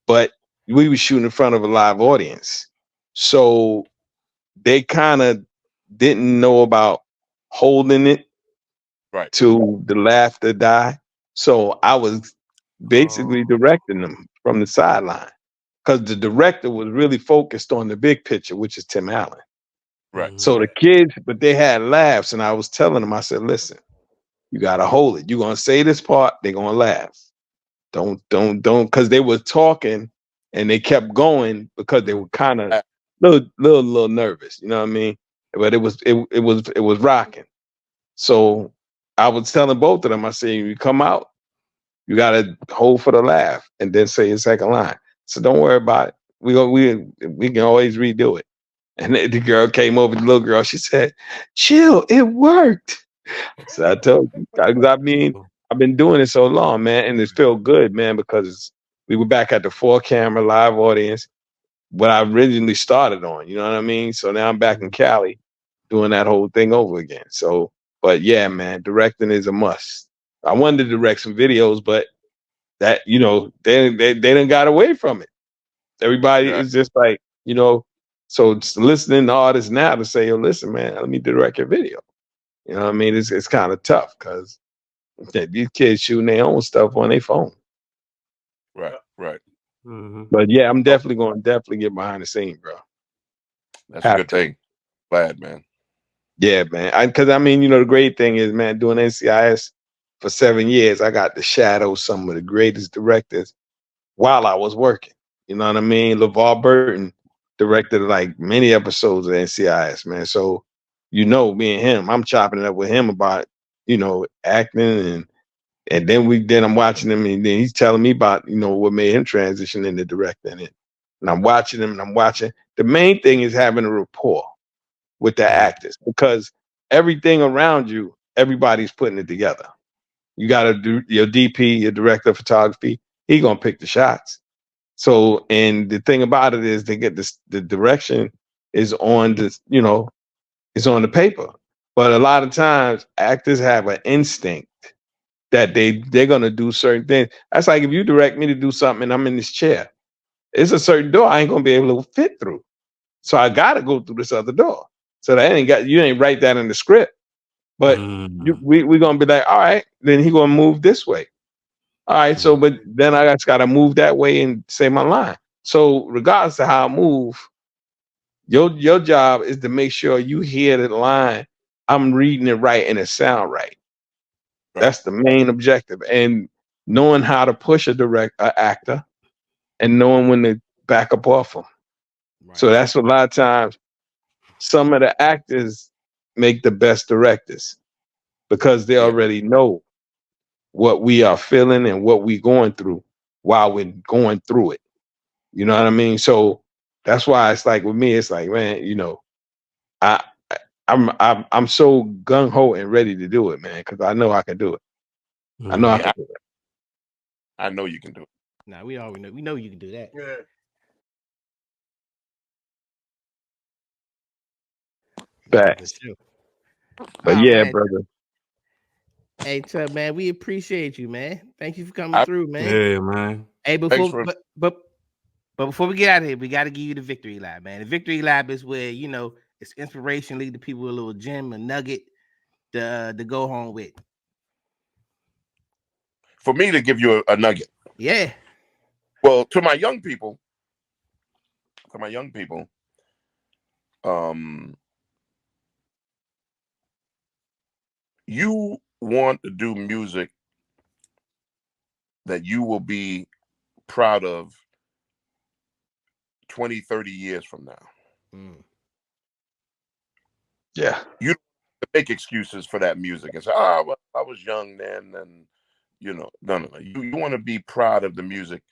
but we were shooting in front of a live audience. So they kind of didn't know about holding it Right. to the laughter die. So I was basically directing them from the sideline, because the director was really focused on the big picture, which is Tim Allen. Right. So the kids, but they had laughs, and I was telling them, I said, listen, you gotta hold it. You're gonna say this part, they're gonna laugh. Don't, because they were talking and they kept going because they were kind of little nervous, you know what I mean? But it was rocking. So I was telling both of them, I said, you come out, you gotta hold for the laugh and then say your second line. So don't worry about it. We can always redo it. And the girl came over, the little girl, she said, chill, it worked. So I told you, 'cause I mean, I've been doing it so long, man, and it felt good, man, because we were back at the 4-camera live audience, what I originally started on, you know what I mean? So now I'm back in Cali doing that whole thing over again. So, but yeah, man, directing is a must. I wanted to direct some videos, but that, they done got away from it. Everybody is just like, so it's listening to artists now to say, yo, listen, man, let me direct your video. You know what I mean? It's kind of tough because these kids shooting their own stuff on their phone. Right. Right. But yeah, I'm definitely going to get behind the scene, bro. That's a good thing. Glad, man. Yeah, man. Because I mean, the great thing is, man, doing NCIS for 7 years, I got to shadow some of the greatest directors while I was working. You know what I mean? LeVar Burton directed like many episodes of NCIS, man. So, me and him, I'm chopping it up with him about, acting, and then I'm watching him, and then he's telling me about, what made him transition into directing it. And I'm watching him, and I'm watching. The main thing is having a rapport with the actors, because everything around you, everybody's putting it together. You got to do your DP, your director of photography. He gonna pick the shots. So, and the thing about it is, they get this. The direction is on is on the paper. But a lot of times, actors have an instinct that they're gonna do certain things. That's like if you direct me to do something and I'm in this chair, it's a certain door I ain't gonna be able to fit through. So I gotta go through this other door. So you ain't write that in the script. But we gonna be like, all right, then he gonna move this way. All right, so but then I just gotta move that way and say my line. So regardless of how I move, your job is to make sure you hear the line. I'm reading it right and it sound right. That's the main objective. And knowing how to push a actor and knowing when to back up off them. Right. So that's a lot of times some of the actors make the best directors because they already know what we are feeling and what we going through while we're going through it. You know what I mean? So that's why it's like with me, it's like, man, I'm so gung ho and ready to do it, man, because I know I can do it. I know I can do it. I know you can do it. Nah, we already know. We know you can do that. Yeah. Facts. But yeah, man. brother. Hey, Chubb, man, we appreciate you, man. Thank you for coming through, man. Yeah, man. Hey, before we get out of here, we got to give you the victory lab, man. The victory lab is where it's inspiration, lead the people with a little gem, a nugget to go home with. For me to give you a nugget. Yeah. Well, to my young people, you want to do music that you will be proud of 20, 30 years from now. Yeah. You don't make excuses for that music and say, "Ah, well, I was young then," and no. You want to be proud of the music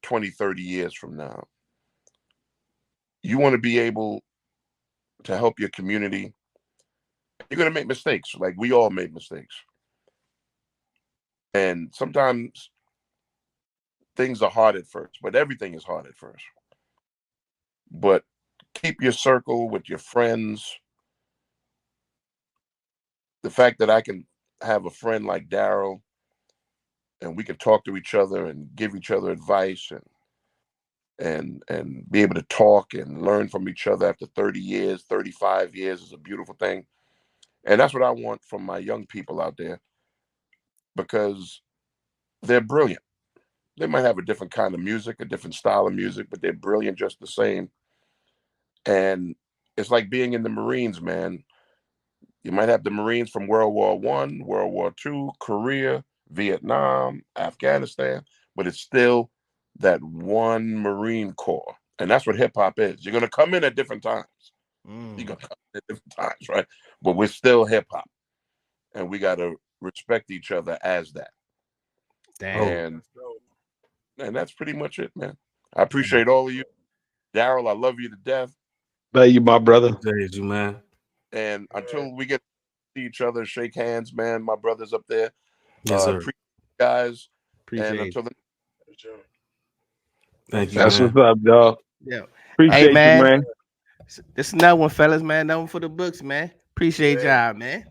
20, 30 years from now. You want to be able to help your community. You're going to make mistakes, like we all made mistakes. And sometimes things are hard at first, but everything is hard at first. But keep your circle with your friends. The fact that I can have a friend like Daryl and we can talk to each other and give each other advice and be able to talk and learn from each other after 30 years, 35 years is a beautiful thing. And that's what I want from my young people out there, because they're brilliant. They might have a different kind of music, a different style of music, but they're brilliant just the same. And it's like being in the Marines, man. You might have the Marines from World War I, World War II, Korea, Vietnam, Afghanistan, but it's still that one Marine Corps. And that's what hip hop is. You're going to come in at different times. You're going to come in at different times, right? But we're still hip hop. And we got to respect each other as that. Damn. And that's pretty much it, man. I appreciate all of you. Daryl, I love you to death. Love you, my brother. Appreciate you, man. And until we get to see each other, shake hands, man. My brother's up there. Yes, sir. Appreciate you guys. Appreciate And it. until then, Thank you, That's man. what's up, dog. Yeah. Appreciate Hey, man. you, man. This is another one, fellas, man. Another one for the books, man. Appreciate y'all, man.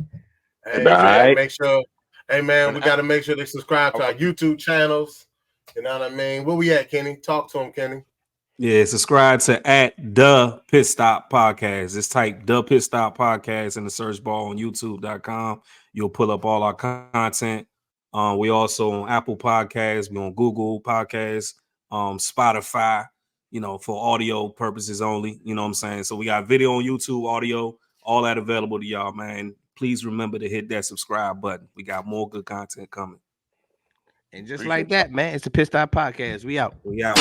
Hey, All right. make sure. Hey, man, we got to make sure they subscribe to our YouTube channels. You know what I mean? Where we at, Kenny? Talk to him, Kenny. Yeah, subscribe to @The Pit Stop Podcast. Just type The Pit Stop Podcast in the search bar on YouTube.com. You'll pull up all our content. We also on Apple Podcasts. We on Google Podcasts, Spotify, for audio purposes only. You know what I'm saying? So we got video on YouTube, audio, all that available to y'all, man. Please remember to hit that subscribe button. We got more good content coming. And just like that, man, it's the Pissed Off Podcast. We out. We out.